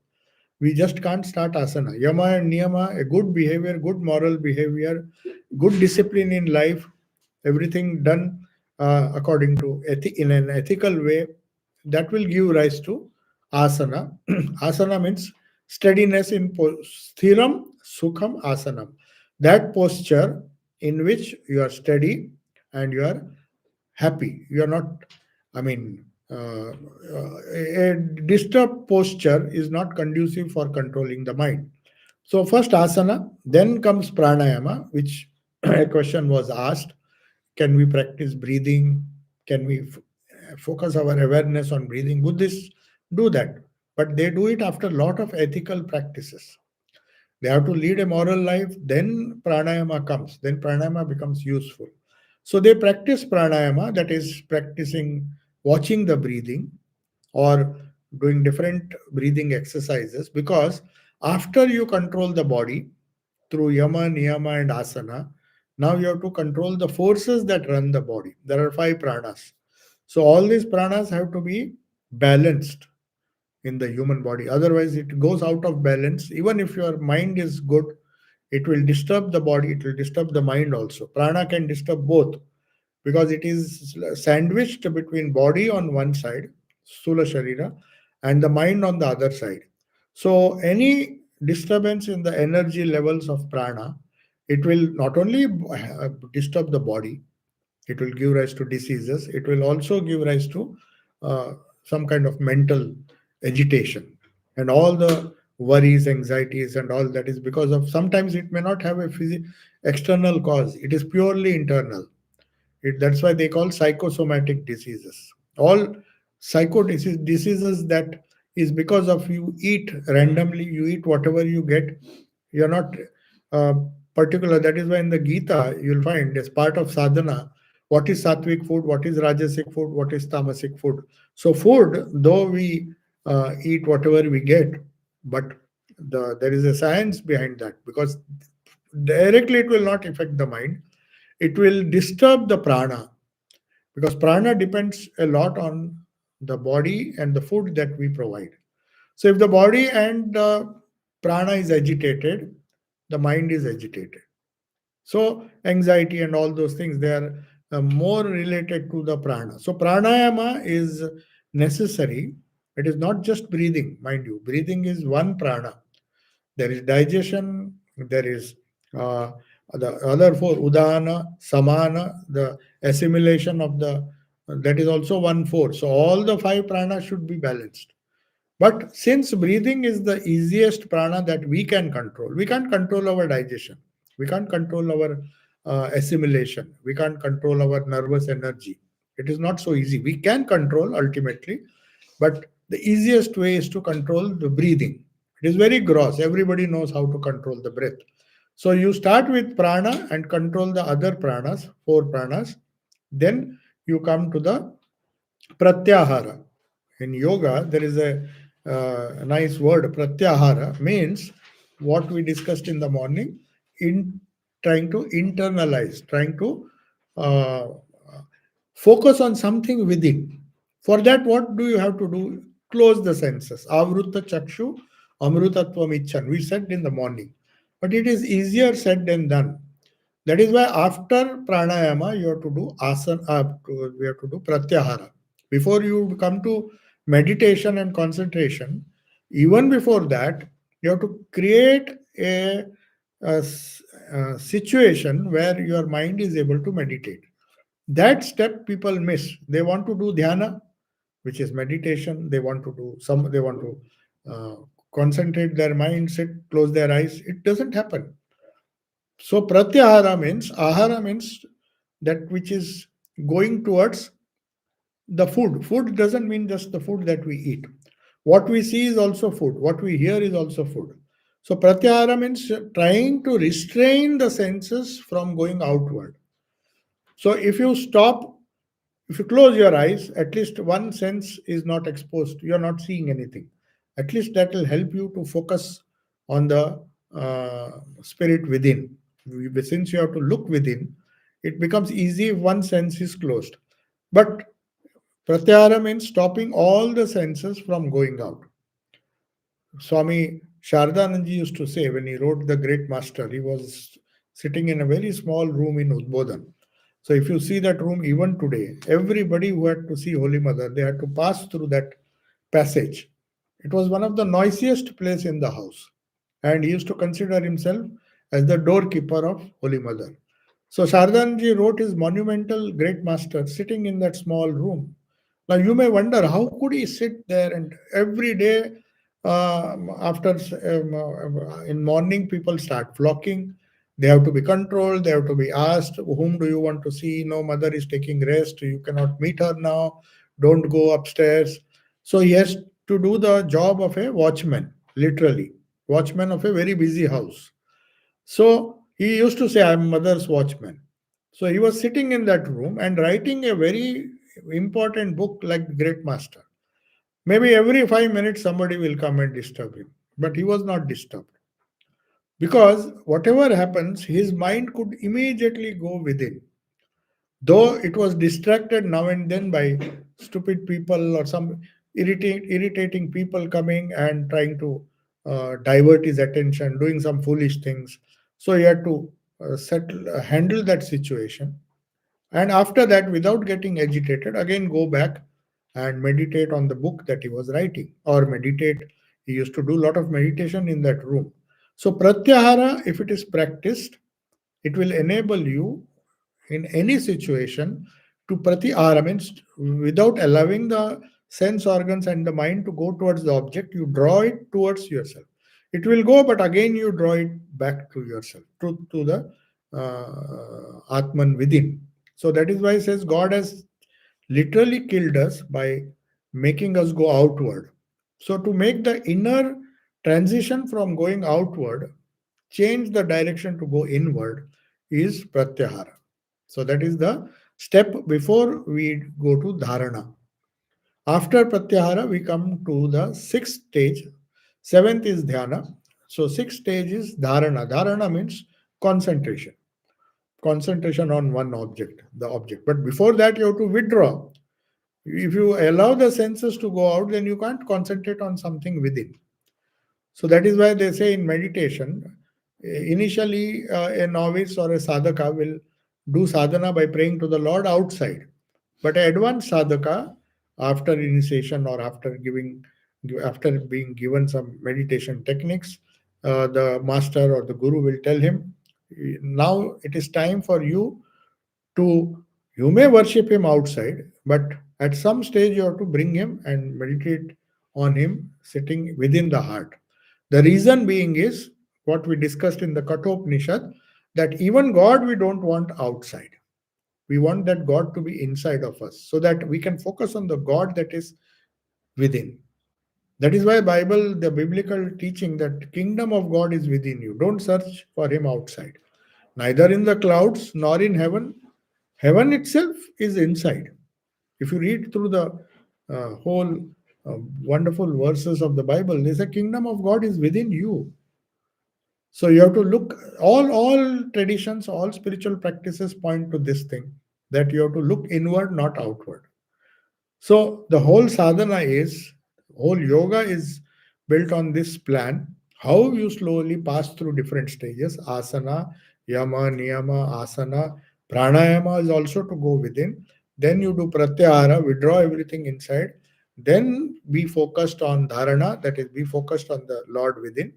We just can't start asana. Yama and niyama, a good behavior, good moral behavior, good discipline in life, everything done according to in an ethical way, that will give rise to asana. Asana means steadiness in sthiram sukham asanam. That posture in which you are steady and you are happy. You are not, I mean, a disturbed posture is not conducive for controlling the mind. So, first asana, then comes pranayama, which a question was asked. Can we practice breathing? Can we focus our awareness on breathing? Buddhists do that, but they do it after a lot of ethical practices. They have to lead a moral life, then pranayama comes, then pranayama becomes useful. So they practice pranayama, that is practicing watching the breathing or doing different breathing exercises, because after you control the body through yama, niyama, and asana, now you have to control the forces that run the body. There are five pranas. So all these pranas have to be balanced in the human body. Otherwise, it goes out of balance. Even if your mind is good, it will disturb the body, it will disturb the mind also. Prana can disturb both because it is sandwiched between body on one side, Sthula Sharira, and the mind on the other side. So, any disturbance in the energy levels of prana, it will not only disturb the body, it will give rise to diseases, it will also give rise to uh, some kind of mental agitation and all the worries, anxieties, and all that is because of sometimes it may not have a external cause, it is purely internal. That's why they call psychosomatic diseases. All diseases that is because of you eat randomly, you eat whatever you get. You're not uh, particular. That is why in the Gita you'll find as part of sadhana, what is sattvic food, what is rajasic food, what is tamasic food. So food, though we eat whatever we get, but there is a science behind that, because directly it will not affect the mind, it will disturb the prana, because prana depends a lot on the body and the food that we provide. So if the body and prana is agitated, the mind is agitated. So anxiety and all those things, they are more related to the prana. So pranayama is necessary. It is not just breathing, mind you. Breathing is one prana. There is digestion, there is uh, the other four, udana, samana, the assimilation of the, that is also one four. So all the five prana should be balanced. But since breathing is the easiest prana that we can control, we can't control our digestion, we can't control our assimilation, we can't control our nervous energy. It is not so easy. We can control ultimately, but the easiest way is to control the breathing. It is very gross. Everybody knows how to control the breath. So you start with prana and control the other pranas, four pranas. Then you come to the pratyahara. In yoga, there is a nice word, pratyahara, means what we discussed in the morning, in trying to internalize, trying to uh, focus on something within. For that, what do you have to do? Close the senses. Avruta chakshu, amrutatvam icchan. We said in the morning. But it is easier said than done. That is why after pranayama, you have to do asana, we have to do pratyahara. Before you come to meditation and concentration, even before that, you have to create a situation where your mind is able to meditate. That step people miss. They want to do dhyana, which is meditation. They want to do some. They want to concentrate their mind, sit, close their eyes. It doesn't happen. So pratyahara means, ahara means that which is going towards the food. Food doesn't mean just the food that we eat. What we see is also food. What we hear is also food. So pratyahara means trying to restrain the senses from going outward. So if you close your eyes, at least one sense is not exposed. You are not seeing anything. At least that will help you to focus on the spirit within. Since you have to look within, it becomes easy if one sense is closed. But pratyahara means stopping all the senses from going out. Swami Shardananji used to say when he wrote The Great Master, he was sitting in a very small room in Udbodhan. So if you see that room even today, everybody who had to see Holy Mother, they had to pass through that passage. It was one of the noisiest place in the house. And he used to consider himself as the doorkeeper of Holy Mother. So Shardanji wrote his monumental Great Master sitting in that small room. Now you may wonder how could he sit there and every day after in morning people start flocking. They have to be controlled. They have to be asked, whom do you want to see? No, mother is taking rest. You cannot meet her now. Don't go upstairs. So he has to do the job of a watchman, literally, watchman of a very busy house. So he used to say, I'm mother's watchman. So he was sitting in that room and writing a very important book like Great Master. Maybe every 5 minutes somebody will come and disturb him. But he was not disturbed. Because whatever happens, his mind could immediately go within. Though it was distracted now and then by stupid people or some irritating people coming and trying to divert his attention, doing some foolish things. So he had to handle that situation. And after that, without getting agitated, again go back and meditate on the book that he was writing or meditate. He used to do a lot of meditation in that room. So pratyahara, if it is practiced, it will enable you in any situation to pratyahara, means without allowing the sense organs and the mind to go towards the object, you draw it towards yourself. It will go, but again you draw it back to yourself, to the Atman within. So that is why it says God has literally killed us by making us go outward. So to make the inner transition from going outward, change the direction to go inward is pratyahara. So that is the step before we go to dharana. After pratyahara, we come to the sixth stage. Seventh is dhyana. So sixth stage is dharana. Dharana means concentration. Concentration on one object, the object. But before that, you have to withdraw. If you allow the senses to go out, then you can't concentrate on something within. So that is why they say in meditation, initially a novice or a sadhaka will do sadhana by praying to the Lord outside. But an advanced sadhaka, after initiation or after being given some meditation techniques, the master or the guru will tell him, now it is time for you to, you may worship him outside, but at some stage you have to bring him and meditate on him sitting within the heart. The reason being is what we discussed in the Kathopanishad, that even God we don't want outside. We want that God to be inside of us so that we can focus on the God that is within. That is why Bible, the biblical teaching that kingdom of God is within you. Don't search for him outside. Neither in the clouds nor in heaven. Heaven itself is inside. If you read through the whole wonderful verses of the Bible, there's a kingdom of God is within you. So you have to look, all traditions, all spiritual practices point to this thing, that you have to look inward, not outward. So the whole sadhana is, whole yoga is built on this plan. How you slowly pass through different stages, asana, yama, niyama, asana, pranayama is also to go within. Then you do pratyahara, withdraw everything inside. Then be focused on dharana, that is, be focused on the Lord within.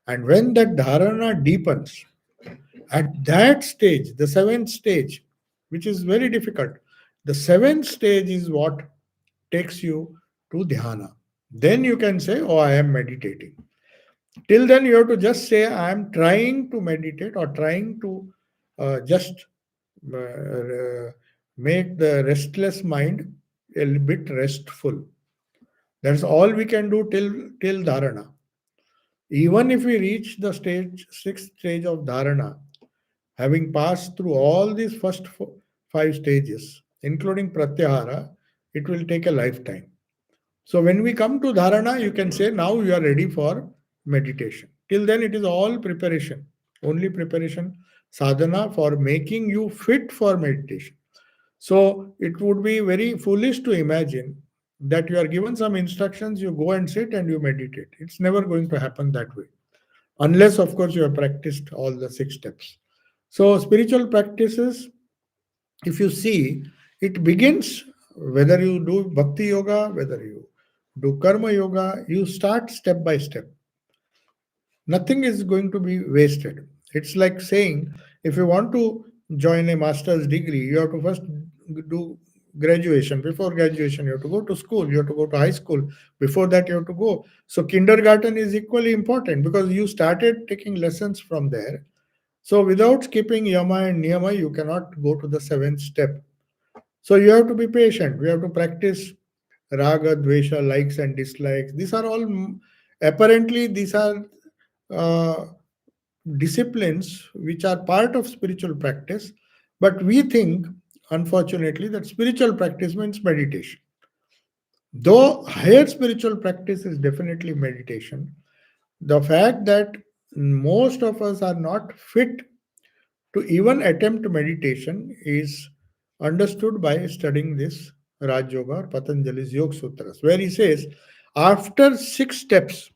And when that dharana deepens, at that stage, the seventh stage, which is very difficult, the seventh stage is what takes you to dhyana. Then you can say, oh, I am meditating. Till then, you have to just say, I am trying to meditate or trying to just make the restless mind a little bit restful. That's all we can do till dharana. Even if we reach the sixth stage of dharana, having passed through all these first five stages, including pratyahara, it will take a lifetime. So when we come to dharana, you can say now you are ready for meditation. Till then, it is all preparation, only preparation, sadhana for making you fit for meditation. So it would be very foolish to imagine that you are given some instructions, you go and sit and you meditate. It's never going to happen that way, unless, of course, you have practiced all the six steps. So, spiritual practices, if you see, it begins whether you do bhakti yoga, whether you do karma yoga, you start step by step. Nothing is going to be wasted. It's like saying if you want to join a master's degree, you have to first do graduation. Before graduation, you have to go to school, you have to go to high school. Before that, you have to go. So, kindergarten is equally important because you started taking lessons from there. So, without skipping yama and niyama, you cannot go to the seventh step. So, you have to be patient. We have to practice raga, dvesha, likes and dislikes. These are all apparently these are uh, disciplines which are part of spiritual practice, but we think, unfortunately, that spiritual practice means meditation. Though higher spiritual practice is definitely meditation, the fact that most of us are not fit to even attempt meditation is understood by studying this Raj Yoga or Patanjali's Yoga Sutras, where he says, after six steps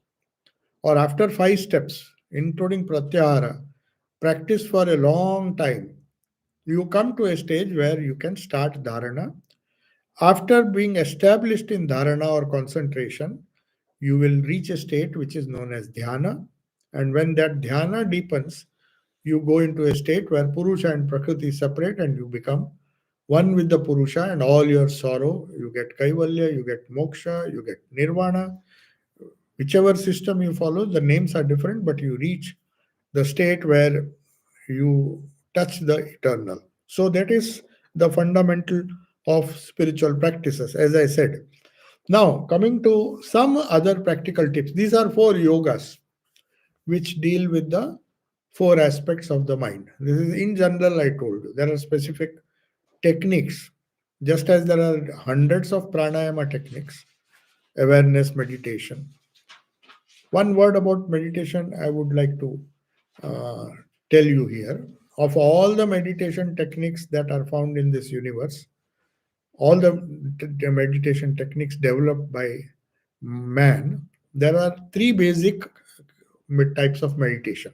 or after five steps, including pratyahara, practice for a long time, you come to a stage where you can start dharana. After being established in dharana or concentration, you will reach a state which is known as dhyana. And when that dhyana deepens, you go into a state where Purusha and Prakriti separate and you become one with the Purusha and all your sorrow. You get Kaivalya, you get Moksha, you get Nirvana. Whichever system you follow, the names are different, but you reach the state where you touch the eternal. So that is the fundamental of spiritual practices, as I said. Now, coming to some other practical tips. These are four yogas which deal with the four aspects of the mind. This is in general, I told you. There are specific techniques, just as there are hundreds of pranayama techniques, awareness meditation. One word about meditation I would like to uh, tell you here. Of all the meditation techniques that are found in this universe, all the meditation techniques developed by man, there are three basic types of meditation.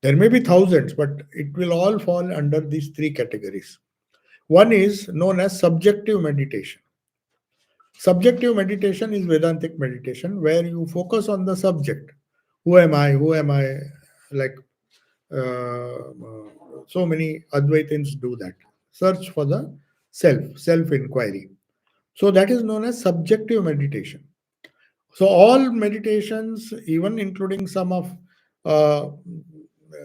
There may be thousands, but it will all fall under these three categories. One is known as subjective meditation. Subjective meditation is Vedantic meditation where you focus on the subject. Who am I? Who am I? Like so many Advaitins do that. Search for the self inquiry. So that is known as subjective meditation. So all meditations, even including some of uh,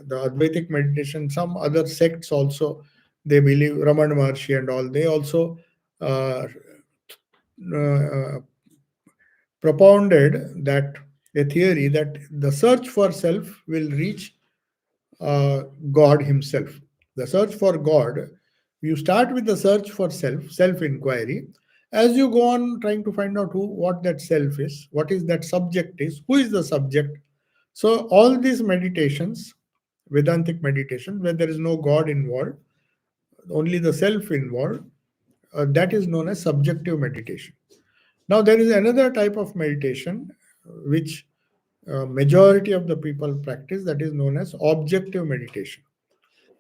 the Advaitic meditation, some other sects also, they believe Ramana Maharshi and all, they also uh, uh, propounded that a theory that the search for self will reach God Himself. The search for God, you start with the search for self inquiry. As you go on trying to find out what that self is, what is that subject is, who is the subject. So, all these meditations, Vedantic meditation, where there is no God involved, only the self involved, that is known as subjective meditation. Now, there is another type of meditation which majority of the people practice, that is known as objective meditation.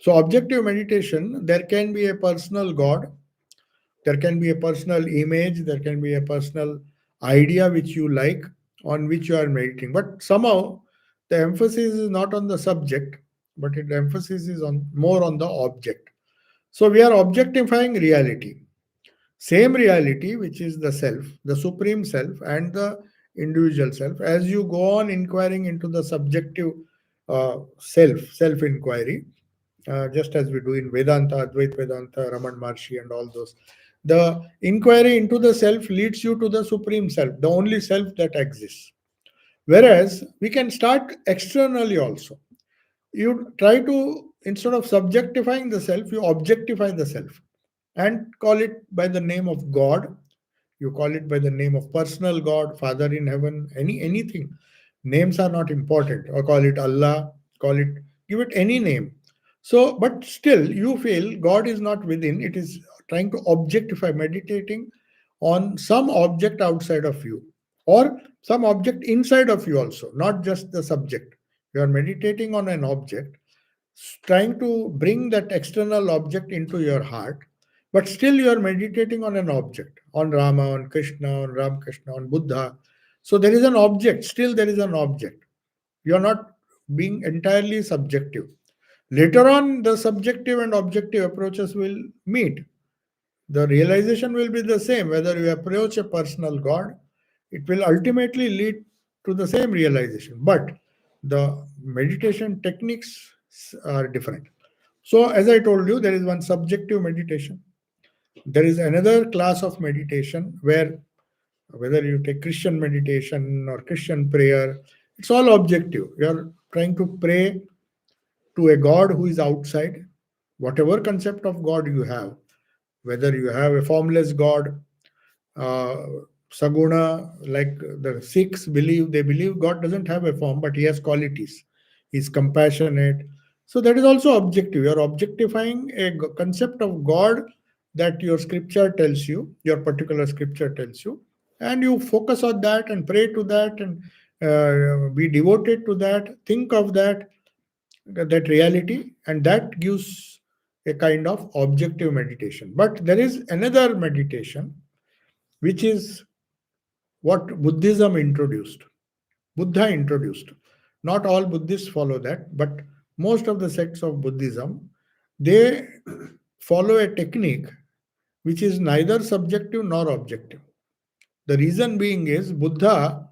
So, objective meditation, there can be a personal God, there can be a personal image, there can be a personal idea which you like, on which you are meditating. But somehow, the emphasis is not on the subject, but the emphasis is on more on the object. So, we are objectifying reality. Same reality, which is the self, the supreme self, and the individual self. As you go on inquiring into the subjective self inquiry, just as we do in Vedanta, Advait Vedanta, Raman Maharshi, and all those. The inquiry into the self leads you to the supreme self, the only self that exists. Whereas we can start externally also. You try to, instead of subjectifying the self, you objectify the self and call it by the name of God. You call it by the name of personal God, Father in heaven, anything. Names are not important. Or call it Allah, call it, give it any name. So, but still you feel God is not within, it is trying to objectify, meditating on some object outside of you, or some object inside of you also, not just the subject. You are meditating on an object, trying to bring that external object into your heart, but still you are meditating on an object, on Rama, on Krishna, on Ramakrishna, on Buddha. So there is an object, still there is an object. You are not being entirely subjective. Later on, the subjective and objective approaches will meet. The realization will be the same. Whether you approach a personal God, it will ultimately lead to the same realization. But the meditation techniques are different. So, as I told you, there is one subjective meditation. There is another class of meditation where, whether you take Christian meditation or Christian prayer, it's all objective. You are trying to pray to a God who is outside, whatever concept of God you have, whether you have a formless God, uh, Saguna, like the Sikhs believe, they believe God doesn't have a form, but he has qualities. He's compassionate. So that is also objective. You're objectifying a concept of God that your scripture tells you, your particular scripture tells you, and you focus on that and pray to that and be devoted to that, think of that reality, and that gives a kind of objective meditation. But there is another meditation which is what Buddhism introduced. Buddha introduced. Not all Buddhists follow that, but most of the sects of Buddhism, they follow a technique which is neither subjective nor objective. The reason being is Buddha,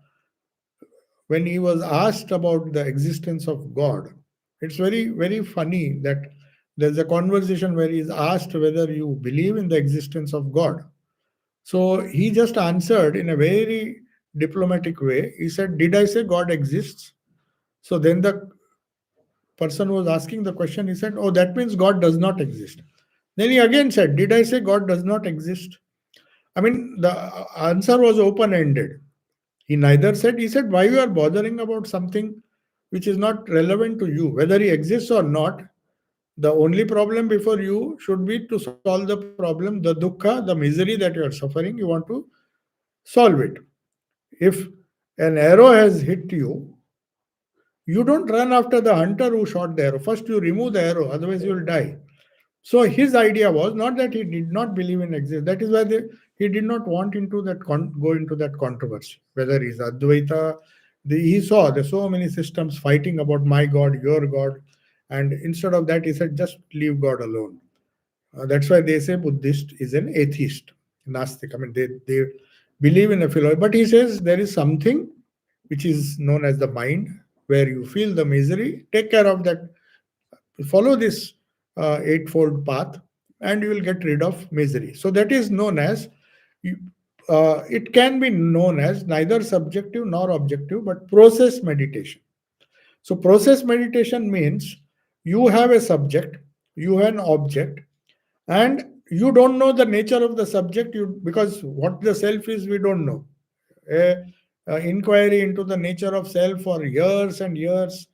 when he was asked about the existence of God, it's very, very funny that there's a conversation where he's asked whether you believe in the existence of God. So he just answered in a very diplomatic way. He said, "Did I say God exists?" So then the person who was asking the question, he said, "Oh, that means God does not exist." Then he again said, "Did I say God does not exist?" I mean, the answer was open ended. He neither said, he said, "Why you are bothering about something which is not relevant to you, whether he exists or not? The only problem before you should be to solve the problem, the dukkha, the misery that you are suffering. You want to solve it. If an arrow has hit you, you don't run after the hunter who shot the arrow. First, you remove the arrow, otherwise, you will die." So, his idea was not that he did not believe in existence. That is why he did not want into that go into that controversy. Whether he's Advaita, he saw there's so many systems fighting about my God, your God, and instead of that, he said, just leave God alone. That's why they say Buddhist is an atheist, Nastic. I mean, they believe in a philosophy. But he says there is something which is known as the mind, where you feel the misery, take care of that, follow this eightfold path, and you will get rid of misery. So that is known as, it can be known as neither subjective nor objective, but process meditation. So process meditation means you have a subject, you have an object, and you don't know the nature of the subject, because what the self is we don't know. A inquiry into the nature of self for years and years,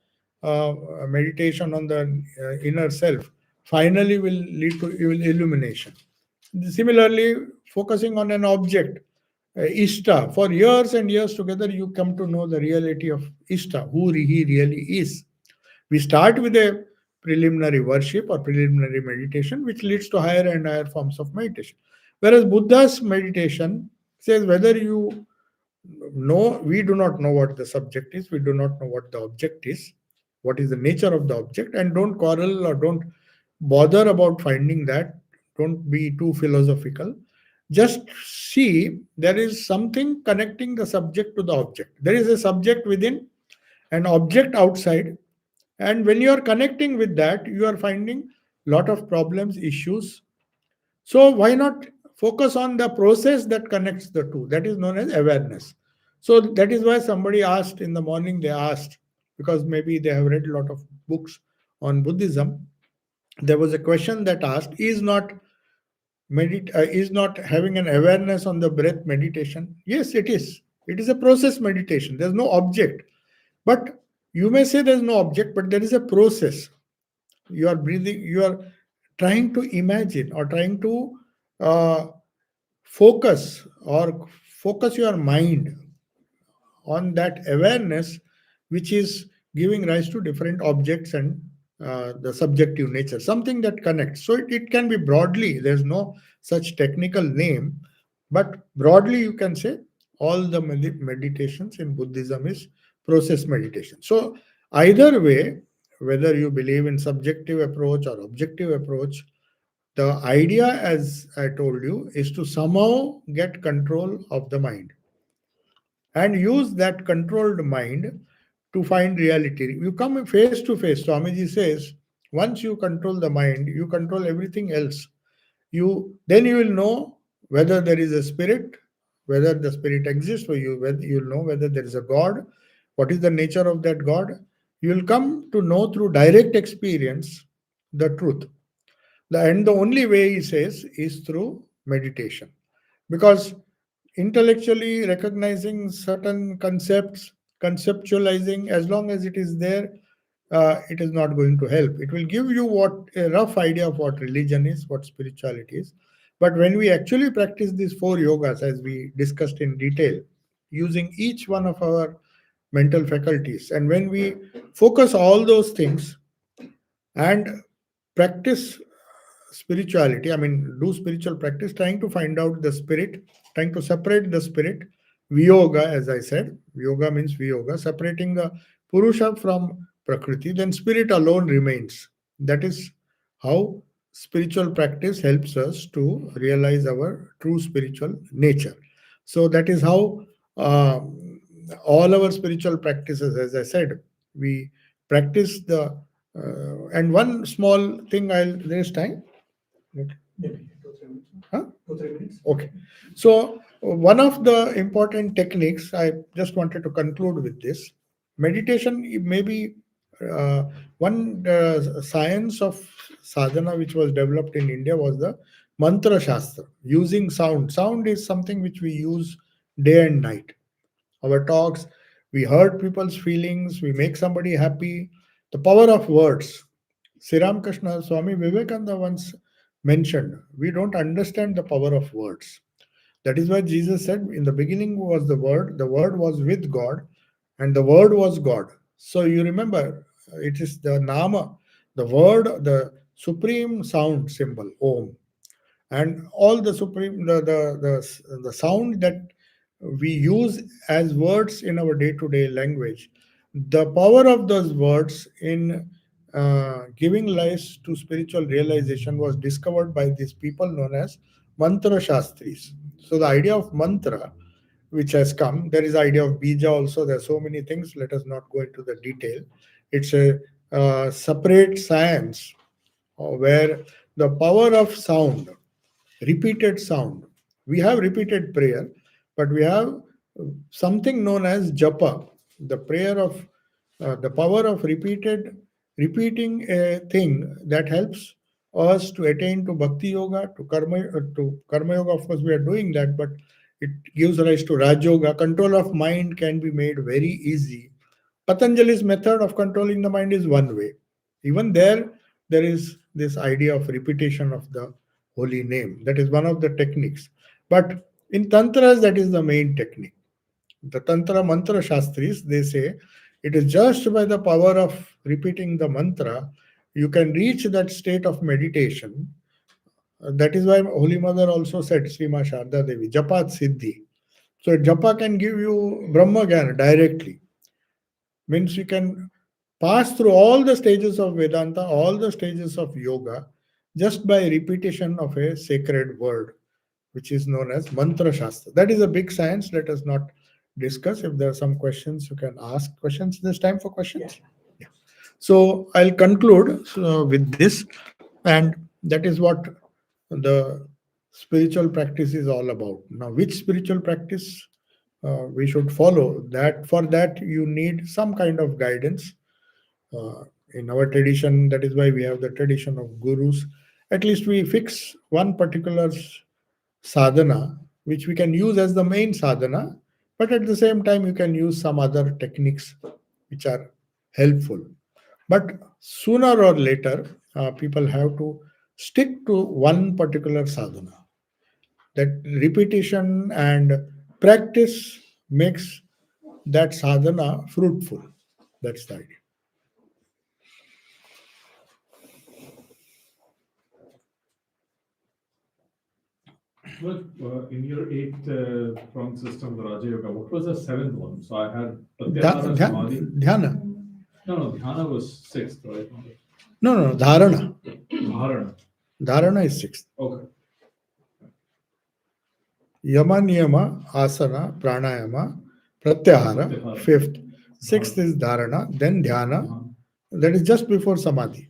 meditation on the inner self, finally will lead to illumination. Similarly, focusing on an object, Ishta, for years and years together, you come to know the reality of Ishta, who he really is. We start with a preliminary worship or preliminary meditation, which leads to higher and higher forms of meditation. Whereas Buddha's meditation says, whether you know, we do not know what the subject is, we do not know what the object is, what is the nature of the object, and don't quarrel or don't bother about finding that. Don't be too philosophical. Just see there is something connecting the subject to the object. There is a subject within, an object outside, and when you are connecting with that, you are finding lot of problems, issues. So why not focus on the process that connects the two. That is known as awareness. So that is why somebody asked in the morning, they asked, because maybe they have read a lot of books on Buddhism. There was a question that asked, is not having an awareness on the breath meditation? Yes, it is. It is a process meditation. There's no object. But you may say there's no object, but there is a process. You are breathing, you are trying to imagine or trying to uh, focus your mind on that awareness which is giving rise to different objects and the subjective nature, something that connects. So it can be broadly, there's no such technical name, but broadly you can say all the meditations in Buddhism is process meditation. So either way, whether you believe in subjective approach or objective approach, the idea, as I told you, is to somehow get control of the mind and use that controlled mind to find reality. You come face to face. Swamiji says, once you control the mind, you control everything else. You will know whether there is a spirit, whether the spirit exists for you, whether you'll know whether there is a God, what is the nature of that God. You will come to know through direct experience the truth. And the only way, he says, is through meditation. Because intellectually recognizing certain concepts, conceptualizing, as long as it is there, it is not going to help. It will give you what a rough idea of what religion is, what spirituality is. But when we actually practice these four yogas, as we discussed in detail, using each one of our mental faculties, and when we focus all those things and practice spirituality, I mean, do spiritual practice, trying to find out the spirit, trying to separate the spirit, viyoga, as I said, yoga means viyoga, separating the Purusha from Prakriti, then spirit alone remains. That is how spiritual practice helps us to realize our true spiritual nature. So that is how uh, all our spiritual practices, as I said, we practice and one small thing, there is time. Okay. Maybe 2 3 minutes. Huh? 2 3 minutes. Okay. So, one of the important techniques, I just wanted to conclude with this meditation, maybe uh, one science of sadhana which was developed in India was the mantra shastra, using sound. Sound is something which we use day and night. Our talks, we hurt people's feelings, we make somebody happy. The power of words. Sri Ramakrishna Swami Vivekananda once mentioned, we don't understand the power of words. That is why Jesus said, in the beginning was the word was with God, and the word was God. So you remember, it is the Nama, the word, the supreme sound symbol, Om, and all the supreme the sound that we use as words in our day-to-day language, the power of those words in giving rise to spiritual realization was discovered by these people known as mantra shastris. So the idea of mantra which has come, there is idea of bija also, there are so many things, let us not go into the detail. It's a separate science where the power of sound, repeated sound. We have repeated prayer, but we have something known as japa, the prayer of the power of repeating a thing that helps us to attain to bhakti yoga, to karma yoga. Of course, we are doing that, but it gives rise to Raj Yoga. Control of mind can be made very easy. Patanjali's method of controlling the mind is one way. Even there is this idea of repetition of the holy name. That is one of the techniques. But in Tantras, that is the main technique. The Tantra Mantra Shastris, they say it is just by the power of repeating the mantra you can reach that state of meditation. That is why Holy Mother also said, Srima Sharda Devi, Japat Siddhi. So Japa can give you Brahma Jnana directly. Means you can pass through all the stages of Vedanta, all the stages of yoga, just by repetition of a sacred word, which is known as Mantra Shastra. That is a big science. Let us not discuss. If there are some questions, you can ask questions. There's time for questions. Yeah. So I'll conclude with this, and that is what the spiritual practice is all about. Now, which spiritual practice we should follow? That for that you need some kind of guidance. In our tradition, that is why we have the tradition of gurus. At least we fix one particular sadhana which we can use as the main sadhana, but at the same time you can use some other techniques which are helpful. But sooner or later, people have to stick to one particular sadhana. That repetition and practice makes that sadhana fruitful. That's the idea. Well, in your eight prong system, the Raja Yoga, what was the seventh one? So I had Pratyahara, Samadhi. Dhyana. No, Dhyana was sixth, right? No, dharana. Dharana. Dharana is sixth. Okay. Yama, niyama, asana, pranayama, pratyahara, Pratyahara. fifth. Sixth is dharana, then dhyana. That is just before samadhi.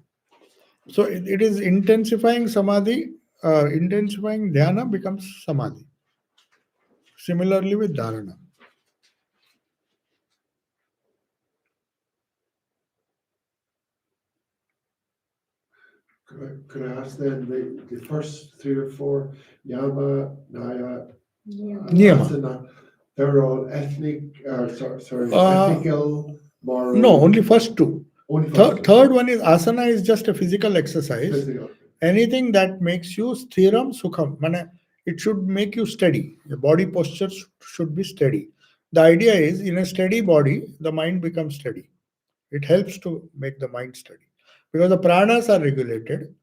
So it is intensifying samadhi, intensifying dhyana becomes samadhi. Similarly with dharana. Could I ask then the first three or four Yama, Naya, Niyama. Asana, they're all ethnic, sorry, Uh, ethical, moral. No, only first two. Only first two. Third one is asana is just a physical exercise. Physical. Anything that makes you sthiram sukham. It should make you steady. The body posture should be steady. The idea is in a steady body, the mind becomes steady. It helps to make the mind steady. Because the pranas are regulated.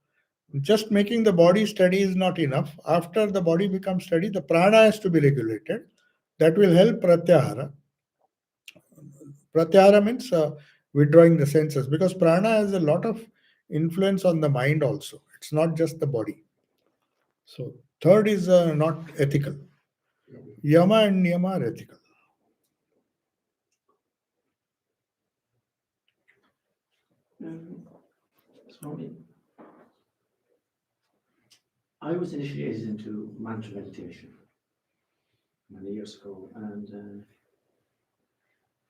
Just making the body steady is not enough. After the body becomes steady, the prana has to be regulated. That will help pratyahara. Pratyahara means withdrawing the senses because prana has a lot of influence on the mind also. It's not just the body. So third is not ethical. Yama and niyama are ethical. Swami, I was initiated into mantra meditation many years ago, and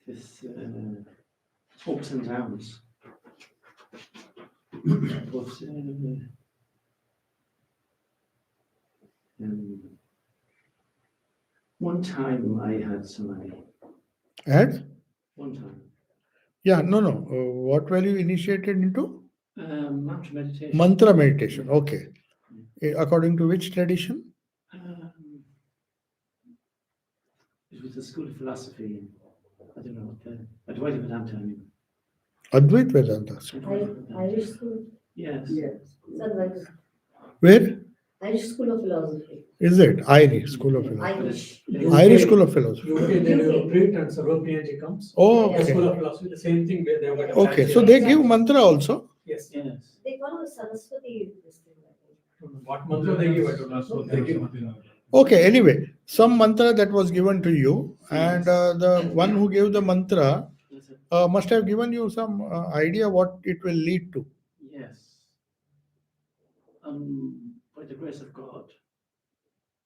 this ups and downs. But one time I had samadhi. And One time. yeah, no. What were you initiated into? Mantra meditation. Mantra meditation. Okay. According to which tradition? It was the school of philosophy. I don't know. Advaita Vedanta. I mean. Advaita Vedanta. Irish school. Yes. Sunrise. Where Irish School of Philosophy. is it? Irish School of Philosophy. Irish. Irish School of Philosophy. UK, they do a retreat and Sarvasthanandaji comes. Oh, The School okay. of Philosophy, the same thing where they've got a Okay. practice. So they give mantra also. Yes. They call it Saraswati. This thing, I think. What mantra they give, I don't know. So they give. Okay. Anyway, some mantra that was given to you, and the one who gave the mantra must have given you some idea what it will lead to. Yes. By the grace of God,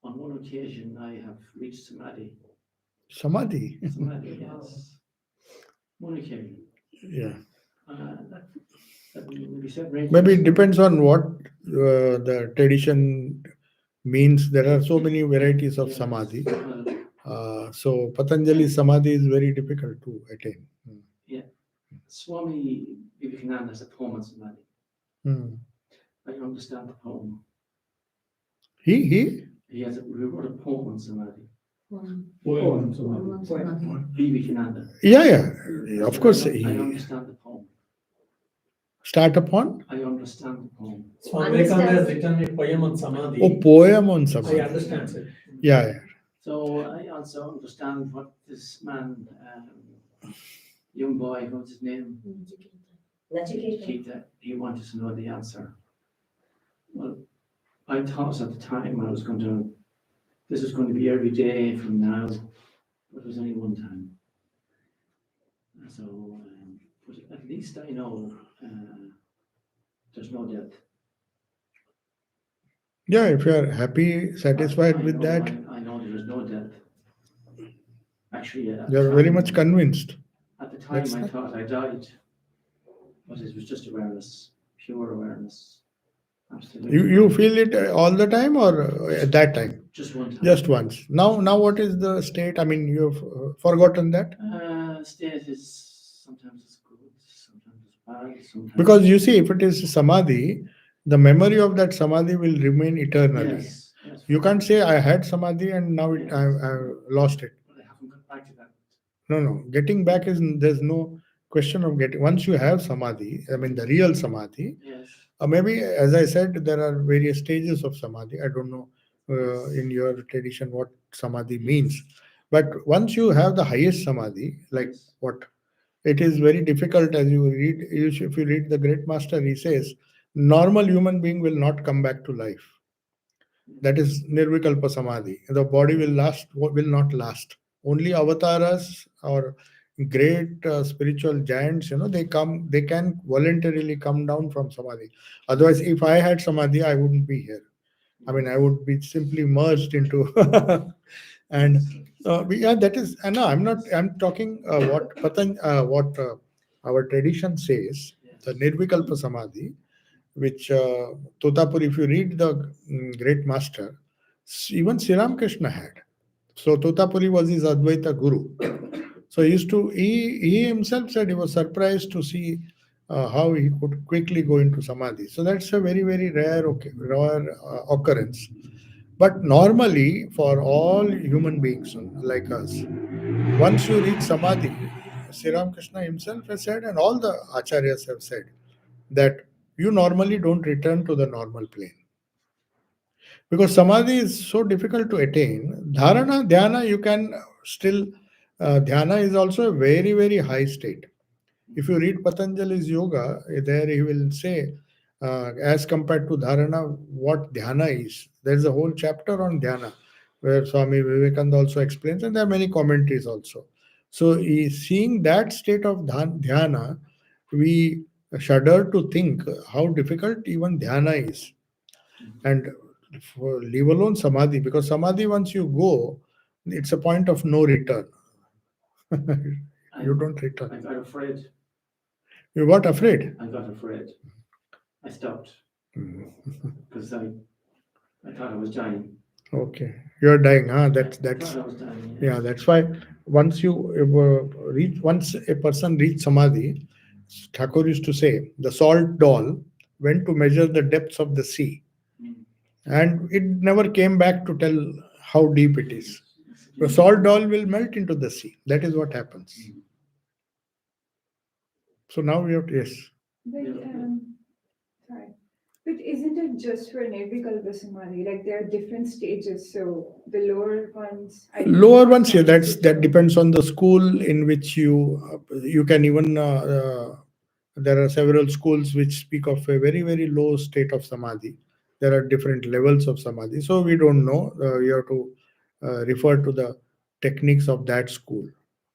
on one occasion I have reached samadhi. Samadhi. Samadhi, yes. One occasion. Yeah. That maybe 7 or 8 Maybe years it ago. depends on what the tradition means. There are so many varieties of Yes. samadhi. So Patanjali samadhi is very difficult to attain. Swami Vivekananda has a poem on samadhi. Hmm. I understand the poem. He? He wrote a poem on samadhi. Poem. Vivekananda. Yeah. Of course. I He understand the poem. start upon. I understand the poem. Swami Vivekananda has written a poem on Samadhi. Oh, poem on I samadhi. understand it. Yeah. So I also understand what this man, young boy, what's his name? Nachiketa. Keita, he wanted to know the answer. Well, I thought at the time this was going to be every day from now, but it was only one time. So, but at least I know there's no death. Yeah, if you are happy, satisfied I with know- that, I know there is no death. Actually, at you the are very time- much convinced. At the time, That's I the- thought I died, but it was just awareness, pure awareness. Absolutely. You feel it all the time, or at that time? Just one time. Just once. Now what is the state? I mean, you've forgotten that? State is sometimes it's good, sometimes it's bad, sometimes. Because you see, if it is samadhi, the memory of that samadhi will remain eternally. Yes, yes. You can't say, I had samadhi and now I lost it. But I haven't got back to that. No. Getting back is, there's no question of getting. Once you have samadhi, I mean, the real samadhi, Yes. maybe, as I said, there are various stages of samadhi. I don't know in your tradition what samadhi means. But once you have the highest samadhi, like Yes. what? It is very difficult, as you read, if you read the great master, he says, normal human being will not come back to life. That is nirvikalpa samadhi. The body will not last. Only avatars or great spiritual giants, they can voluntarily come down from samadhi. Otherwise, if I had samadhi, I wouldn't be here. I mean, I would be simply merged into. And yeah, that is. No, I'm not. I'm talking what our tradition says. The nirvikalpa samadhi, which Totapuri, if you read the great master, even Sri Ramakrishna had. So Totapuri was his Advaita guru. So he himself said he was surprised to see how he could quickly go into samadhi. So that's a very, very rare occurrence. But normally, for all human beings like us, once you reach samadhi, Sri Ramakrishna himself has said, and all the acharyas have said, that you normally don't return to the normal plane. Because samadhi is so difficult to attain. Dharana, dhyana, you can still, dhyana is also a very, very high state. If you read Patanjali's yoga, there he will say, as compared to dharana, what dhyana is. There's a whole chapter on dhyana, where Swami Vivekananda also explains, and there are many commentaries also. So, seeing that state of dhyana, we shudder to think how difficult even dhyana is. And leave alone samadhi, because samadhi, once you go, it's a point of no return. You don't I return. got afraid. You got afraid. I got afraid. I stopped Mhm. because I thought I was dying. Okay, you're dying, huh? I That's thought I was dying. yeah. That's why once a person reach samadhi, Thakur used to say, the salt doll went to measure the depths of the sea, Mm. and it never came back to tell how deep it is. The salt doll will melt into the sea. That is what happens. So now we have to, yes. But, sorry. But isn't it just for Nirvikalpa Samadhi? Like there are different stages. So the lower ones. Lower ones, yeah, that depends on the school in which you can even there are several schools which speak of a very, very low state of samadhi. There are different levels of samadhi, so we don't know. You have to refer to the techniques of that school.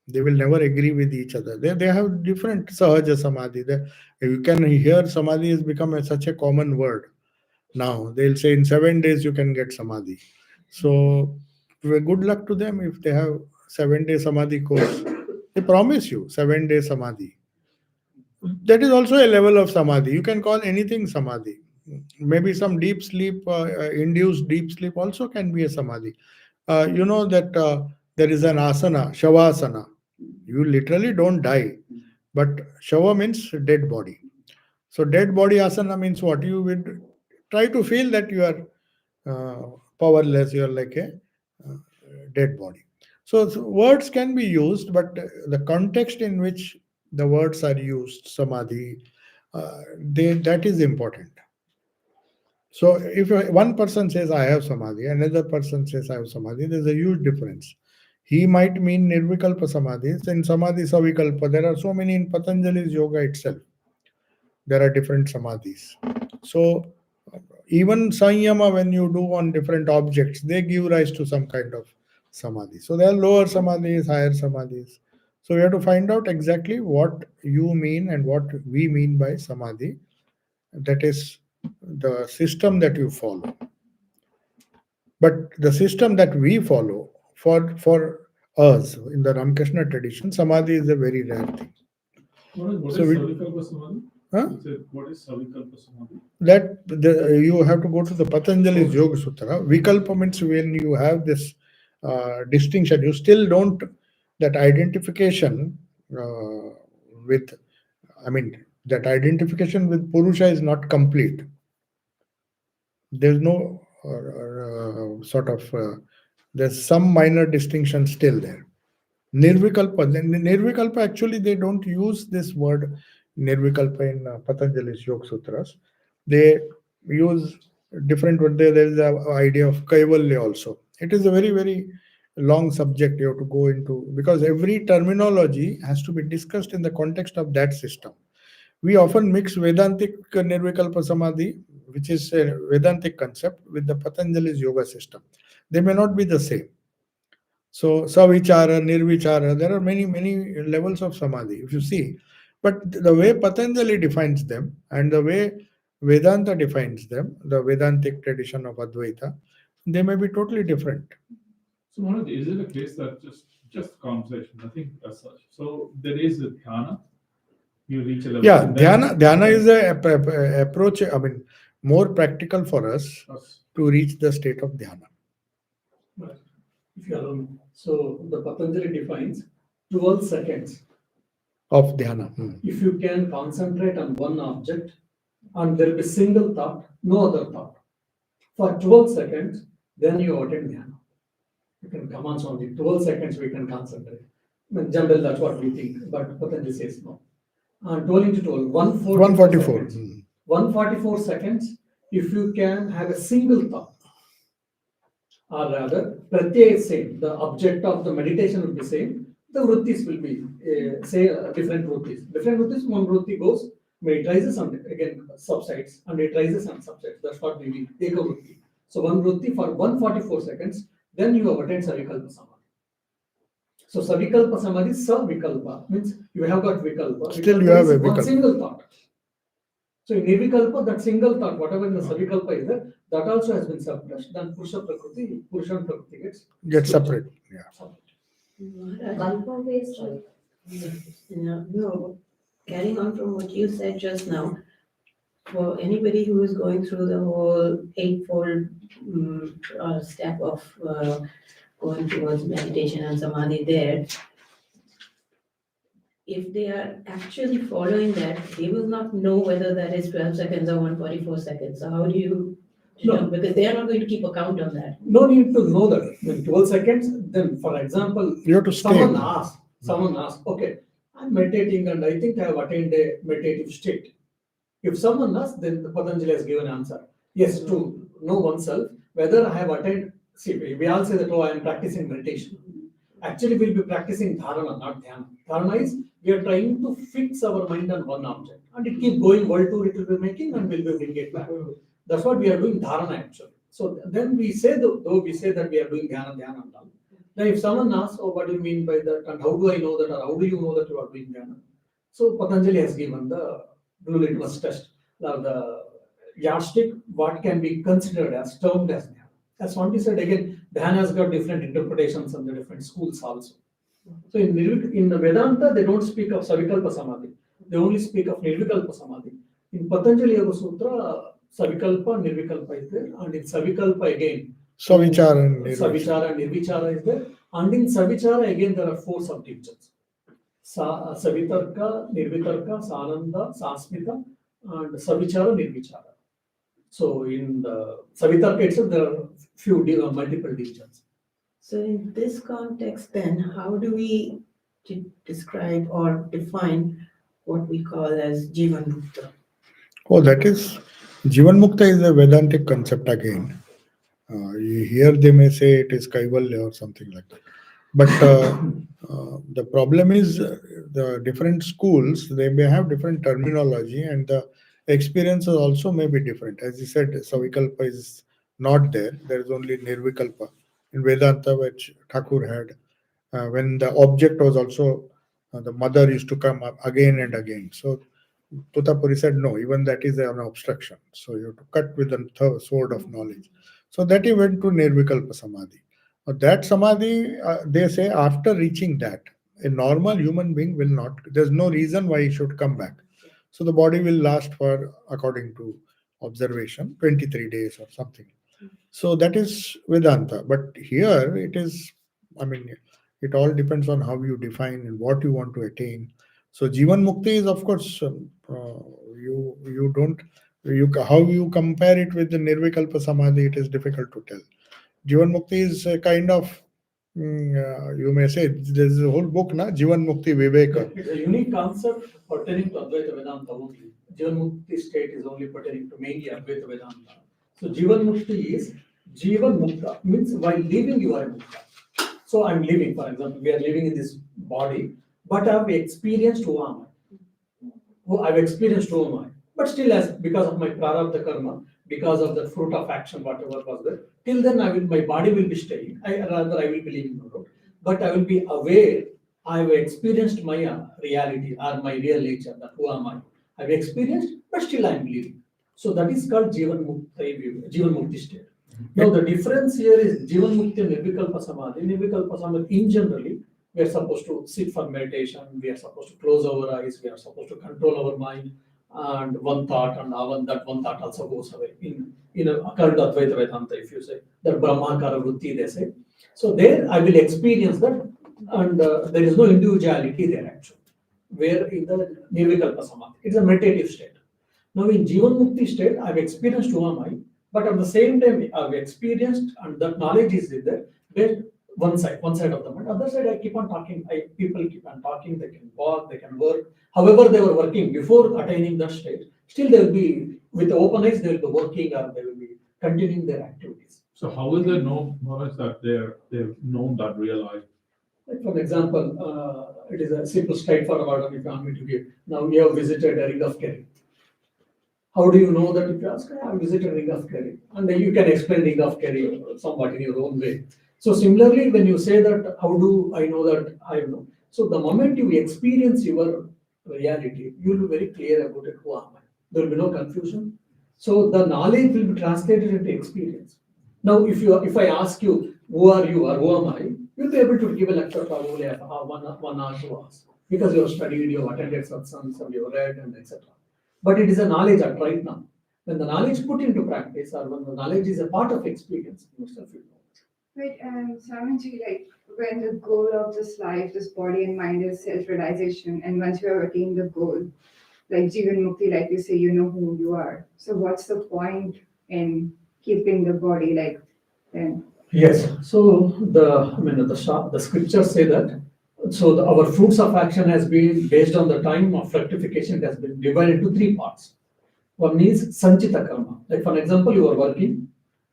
They will never agree with each other. They have different sahaja samadhi. You can hear samadhi has become such a common word now. They'll say in 7 days you can get samadhi. So good luck to them if they have 7 day samadhi course. They promise you 7 day samadhi. That is also a level of samadhi. You can call anything samadhi. Maybe some deep sleep, induced deep sleep also can be a samadhi. You know that there is an asana, shavasana. You literally don't die, but shava means dead body. So dead body asana means what? You would try to feel that you are powerless. You are like a uh, dead body. So words can be used, but the context in which the words are used, samadhi, that is important. So if one person says I have samadhi, another person says I have samadhi, there's a huge difference. He might mean nirvikalpa samadhi. In samadhi savikalpa, there are so many in Patanjali's yoga itself. There are different samadhis. So even sanyama, when you do on different objects, they give rise to some kind of samadhi. So there are lower samadhis, higher samadhis. So we have to find out exactly what you mean and what we mean by samadhi. That is the system that you follow. But the system that we follow for us in the Ramakrishna tradition, samadhi is a very rare thing. What So is we- Savikalpa Samadhi? Huh? You said, what is Savikalpa Samadhi? That you have to go to the Patanjali's Yoga Sutra. Vikalpa means when you have this distinction, you still don't, that identification with, I mean, that identification with Purusha is not complete. There's no there's some minor distinction still there. Nirvikalpa, actually, they don't use this word Nirvikalpa in Patanjali's Yoga Sutras. They use different word. There is the idea of Kaivalya also. It is a very, very long subject you have to go into, because every terminology has to be discussed in the context of that system. We often mix Vedantic Nirvikalpa Samadhi, which is a Vedantic concept, with the Patanjali's yoga system. They may not be the same. So, Savichara, Nirvichara, there are many, many levels of Samadhi, if you see. But the way Patanjali defines them and the way Vedanta defines them, the Vedantic tradition of Advaita, they may be totally different. So Manoj, is it a case that just conversation, nothing as such? So there is a dhyana, you reach a level. Yeah, and then- dhyana is a approach, I mean, more practical for us Yes. to reach the state of dhyana. Right. If you allow me. So the Patanjali defines 12 seconds. Of dhyana. If you can concentrate on one object and there will be single thought, no other thought. For 12 seconds, then you attain dhyana. You can come on only 12 seconds we can concentrate. In general, that's what we think, but Patanjali says no. And 12 into 12, 144. seconds. 144 seconds, if you can have a single thought, or rather, pratyaya is same, the object of the meditation will be same, the vrittis will be, different vrittis. Different vrittis, one vritti goes, it rises and again subsides, and it rises and subsides. That's what we mean, eka vritti. So one vritti for 144 seconds, then you have attained Savikalpa Samadhi. So Savikalpa Samadhi, Savikalpa, means you have got Vikalpa. Still Vikalpa you have is a one Vikalpa. single thought. So in Nirvikalpa, that single thought, whatever in the Savikalpa is there, that also has been suppressed. Then Purusha Prakriti, Purusha and Prakriti Get separate. Yeah. separate. Kalpa based, No, carrying on from what you said just now, for anybody who is going through the whole eightfold step of going towards meditation and samadhi there, if they are actually following that, they will not know whether that is 12 seconds or 144 seconds. So how do you know? Because they are not going to keep account on that. No need to know that. When 12 seconds, then for example, You have to stay. someone asks, okay, I'm meditating and I think I have attained a meditative state. If someone asks, then the Patanjali has given answer. Yes, to know oneself, whether I have attained, see, we all say that, oh, I am practicing meditation. Actually, we'll be practicing dharana, not dhyana. Dharana is, we are trying to fix our mind on one object. And it keep going, world tour it will be making and we'll be bringing it back. That's what we are doing dharana actually. So then we say, though we say that we are doing dhyana and all. Then if someone asks, oh, what do you mean by that? And how do I know that? Or how do you know that you are doing dhyana? So Patanjali has given the blue litmus test, the yardstick, what can be considered as termed as dhyana. As Swami said again, dhyana has got different interpretations and the different schools also. So in the Vedanta, they don't speak of Savikalpa Samadhi. They only speak of Nirvikalpa Samadhi. In Patanjali Yoga Sutra, Savikalpa, Nirvikalpa is there, and in Savikalpa again, Savichara and Nirvichara. Savichara and Nirvichara is there, and in Savichara again there are 4 subdivisions. Savitarka, Nirvitarka, Sananda, Sasmita, and Savichara, Nirvichara. So in the Savitarka itself, there are few multiple divisions. So in this context then, how do we describe or define what we call as Jivan Mukta? Oh, that is, Jivan Mukta is a Vedantic concept again. Here they may say it is Kaivalya or something like that. But the problem is the different schools, they may have different terminology and the experiences also may be different. As you said, Savikalpa is not there. There is only Nirvikalpa in Vedanta, which Thakur had. When the object was also, the mother used to come up again and again. So Tutapuri said, no, even that is an obstruction. So you have to cut with the sword of knowledge. So that he went to Nirvikalpa Samadhi. But that Samadhi, they say after reaching that, a normal human being will not, there's no reason why he should come back. So the body will last for, according to observation, 23 days or something. So that is Vedanta. But here it is, I mean, it all depends on how you define and what you want to attain. So Jivan Mukti is, of course, you don't, how you compare it with the Nirvikalpa Samadhi, it is difficult to tell. Jivan Mukti is a kind of, you may say, there's a whole book, na? Jivan Mukti Viveka. It's a unique concept pertaining to Advaita Vedanta only. Jivan Mukti state is only pertaining to mainly Advaita Vedanta. So Jivan Mukti is Jivan Mukta, means while living you are a Mukta. So I'm living, for example, we are living in this body, but I've experienced who am I? I've experienced who am I? But still, as because of my prarabdha karma, because of the fruit of action, whatever was there, till then my body will be staying. I will be living the road, but I will be aware. I have experienced my reality or my real nature. That who am I? I've experienced, but still I am living. So that is called Jivan Mukti state. Now the difference here is Jivan Mukti and Nirvikalpa Samadhi. Nirvikalpa Samadhi, in generally, we are supposed to sit for meditation. We are supposed to close our eyes. We are supposed to control our mind. And one thought, and that one thought also goes away. In according to Advaita Vedanta, if you say that Brahmakara Vritti, they say. So there I will experience that, and there is no individuality there actually. Where in the Nirvikalpa Samadhi, it's a meditative state. Now in Jivan Mukti state, I've experienced who am I, but at the same time I've experienced, and that knowledge is there. Then one side of the mind. Other side, I keep on talking. People keep on talking. They can walk, they can work. However, they were working before attaining that state. Still, they will be with the open eyes. They will be working, or they will be continuing their activities. So how is there no knowledge that they've known that real life? Like for example, it is a simple straightforward if you want me to give. Now you have visited a ring of Kerry. How do you know that? If you ask, I have visited ring of Kerry, and then you can explain ring of Kerry somewhat in your own way. So similarly, when you say that, how do I know that I know? So the moment you experience your reality, you will be very clear about it. Who am I? There will be no confusion. So the knowledge will be translated into experience. Now, if I ask you, who are you or who am I? You'll be able to give a lecture probably 1 hour, 2 hours, because you have studied, you have attended satsangs, you have read, and etc. But it is a knowledge at right now. When the knowledge put into practice, or when the knowledge is a part of experience, most of you know. Right, Swamiji, like when the goal of this life, this body and mind is self-realization, and once you have attained the goal, like Jivan Mukti, like you say, you know who you are. So what's the point in keeping the body like then? Yes. So the scriptures say that. So our fruits of action has been based on the time of fructification. It has been divided into 3 parts. One is sanchita karma. Like for example, you are working,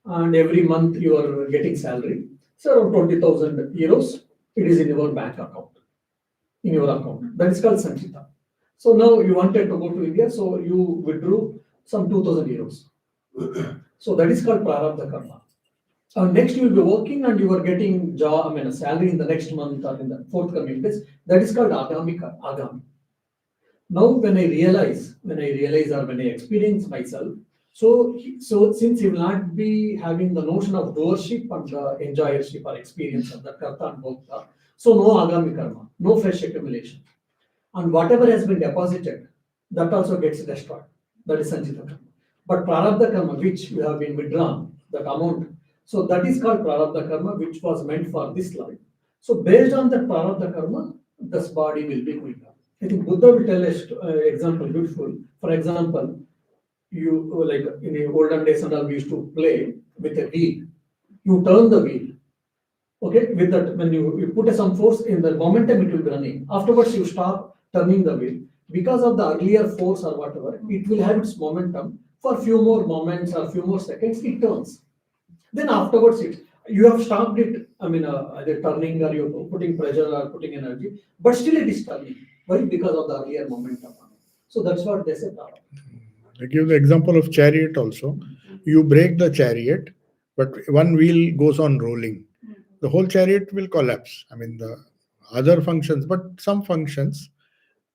and every month you are getting salary. So around 20,000 euros, it is in your bank account, in your account. That is called sanchita. So now you wanted to go to India, so you withdrew some 2,000 euros. So that is called prarabdha karma. Next you will be working and you are getting a salary in the next month or in the forthcoming days. That is called agami. Now when I realize or when I experience myself, so since you will not be having the notion of doership and enjoyership or experience of the karta and bhokta, so no agami karma, no fresh accumulation. And whatever has been deposited, that also gets destroyed. That is sanchita karma. But prarabdha karma, which you have been withdrawn, that amount, so that is called prarabdha karma, which was meant for this life. So based on that prarabdha karma, this body will be going up. I think Buddha will tell an example, beautiful. For example, you like in the olden days and all, we used to play with a wheel. You turn the wheel. Okay, with that, when you put some force in the momentum, it will be running. Afterwards, you stop turning the wheel. Because of the earlier force or whatever, it will have its momentum. For a few more moments or few more seconds, it turns. Then afterwards, you have stopped it. Either turning or you're putting pressure or putting energy, but still it is turning. Why? Because of the earlier momentum. So that's what they said. I give the example of chariot also. You break the chariot, but one wheel goes on rolling. The whole chariot will collapse. The other functions, but some functions.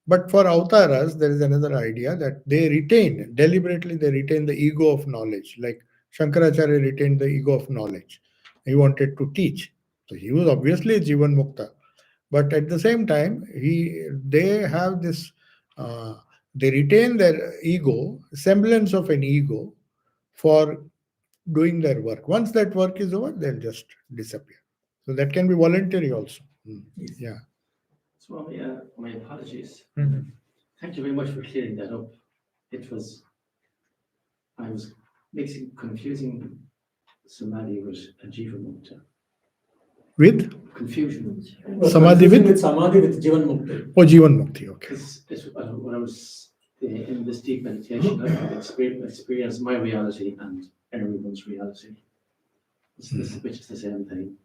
But for avtaras, there is another idea that they deliberately retain the ego of knowledge. Like Shankaracharya retained the ego of knowledge. He wanted to teach. So he was obviously a Jivan Mukta. But at the same time, they have this, they retain their ego, semblance of an ego, for doing their work. Once that work is over, they'll just disappear. So that can be voluntary also. Yes. Yeah. Swami, my apologies. Mhm. Thank you very much for clearing that up. I was confusing samadhi with a jiva mukta. With Confusion. Samadhi with? Samadhi with Jivan Mukti. Oh, Jivan Mukti, okay. Because when I was in this deep meditation, I could experience my reality and everyone's reality. Which is the same thing.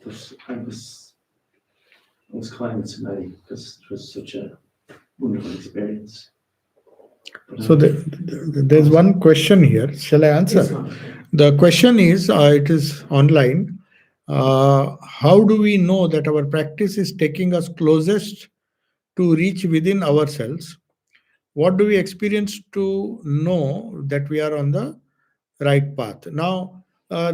But I was calling it samadhi because it was such a wonderful experience. So there's one question here. Shall I answer? Yes, Swami. The question is, it is online. How do we know that our practice is taking us closest to reach within ourselves? What do we experience to know that we are on the right path? Now,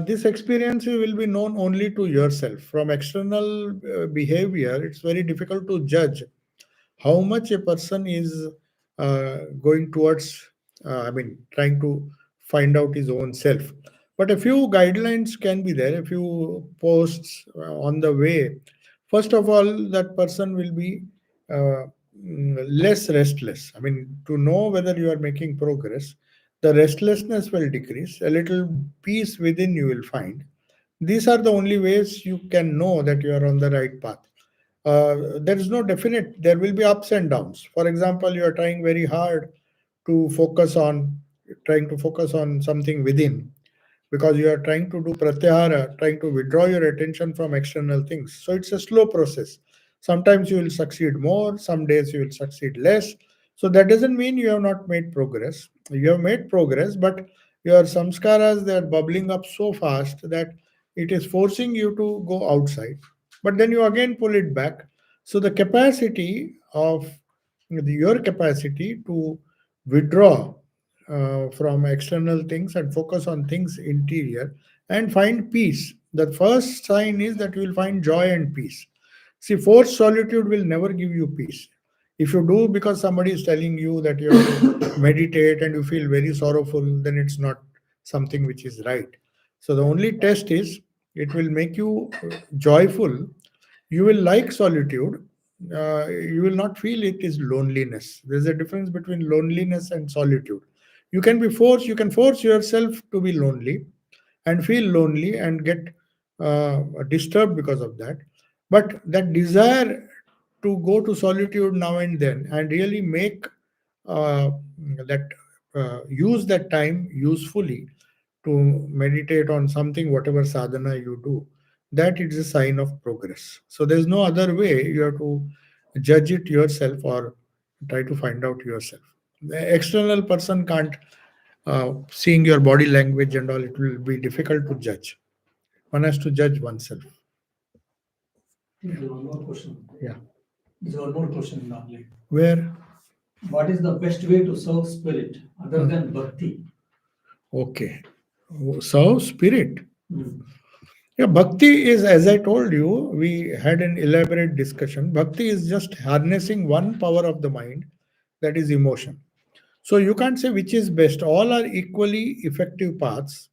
this experience will be known only to yourself. From external behavior, it's very difficult to judge how much a person is going towards, trying to find out his own self. But a few guidelines can be there, a few posts on the way. First of all, that person will be uh, less restless. To know whether you are making progress, the restlessness will decrease, a little peace within you will find. These are the only ways you can know that you are on the right path. There is no definite, there will be ups and downs. For example, you are trying very hard to trying to focus on something within, because you are trying to do pratyahara, trying to withdraw your attention from external things. So it's a slow process. Sometimes you will succeed more, some days you will succeed less. So that doesn't mean you have not made progress. You have made progress, but your samskaras, they are bubbling up so fast that it is forcing you to go outside. But then you again pull it back. So the capacity of your capacity to withdraw from external things and focus on things interior and find peace. The first sign is that you will find joy and peace. See, forced solitude will never give you peace. If you do because somebody is telling you that you have to meditate and you feel very sorrowful, then it's not something which is right. So the only test is, it will make you joyful. You will like solitude. You will not feel it is loneliness. There's a difference between loneliness and solitude. You can force yourself to be lonely and feel lonely and get disturbed because of that. But that desire to go to solitude now and then and really make that use that time usefully to meditate on something, whatever sadhana you do, that it is a sign of progress. So there's no other way. You have to judge it yourself or try to find out yourself. The external person can't, seeing your body language and all, it will be difficult to judge. One has to judge oneself. There's one more question. Yeah. There's one more question only. Where? What is the best way to serve spirit other than bhakti? Okay. So, spirit. Hmm. Yeah, bhakti is, as I told you, we had an elaborate discussion. Bhakti is just harnessing one power of the mind, that is emotion. So you can't say which is best. All are equally effective paths.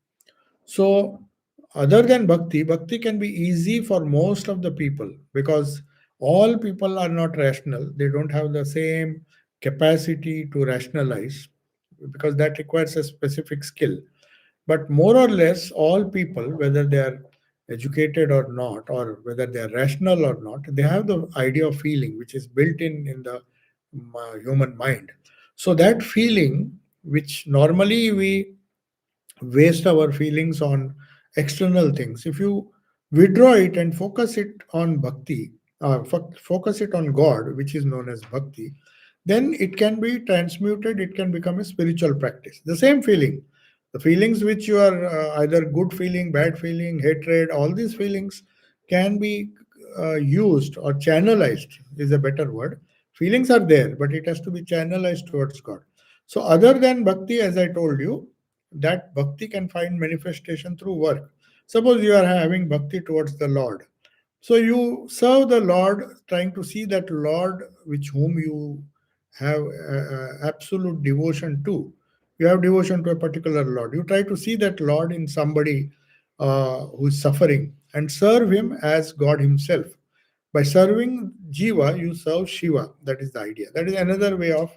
So other than bhakti, bhakti can be easy for most of the people, because all people are not rational. They don't have the same capacity to rationalize, because that requires a specific skill. But more or less, all people, whether they are educated or not, or whether they are rational or not, they have the idea of feeling, which is built in the human mind. So that feeling, which normally we waste our feelings on external things, if you withdraw it and focus it on bhakti, focus it on God, which is known as bhakti, then it can be transmuted, it can become a spiritual practice. The same feeling, the feelings which you are either good feeling, bad feeling, hatred, all these feelings can be used or channelized, is a better word. Feelings are there, but it has to be channelized towards God. So other than bhakti, as I told you, that bhakti can find manifestation through work. Suppose you are having bhakti towards the Lord. So you serve the Lord, trying to see that Lord which whom you have absolute devotion to. You have devotion to a particular Lord. You try to see that Lord in somebody who is suffering and serve him as God himself. By serving Jiva, you serve Shiva. That is the idea. That is another way of,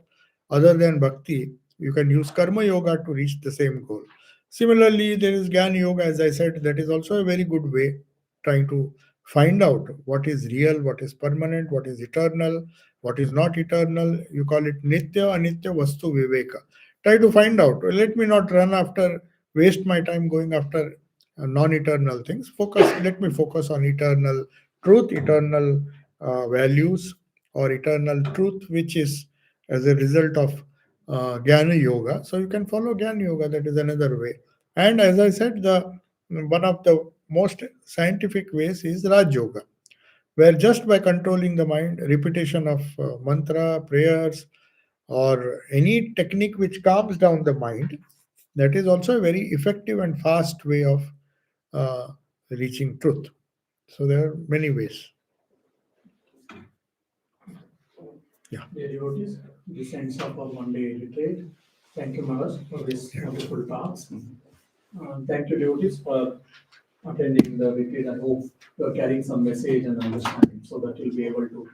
other than bhakti, you can use karma yoga to reach the same goal. Similarly, there is Gyan yoga, as I said, that is also a very good way, trying to find out what is real, what is permanent, what is eternal, what is not eternal. You call it Nitya, Anitya, Vastu, Viveka. Try to find out. Let me not run after, waste my time going after non-eternal things. Let me focus on eternal truth, eternal values, or eternal truth, which is as a result of Jnana Yoga. So you can follow Jnana Yoga. That is another way. And as I said, the one of the most scientific ways is Raj Yoga, where just by controlling the mind, repetition of mantra, prayers, or any technique which calms down the mind, that is also a very effective and fast way of uh, reaching truth. So there are many ways. Dear devotees, this ends up our Monday retreat. Thank you, Maharaj, for this wonderful talks. Thank you, devotees, for attending the retreat. I hope you are carrying some message and understanding so that you'll be able to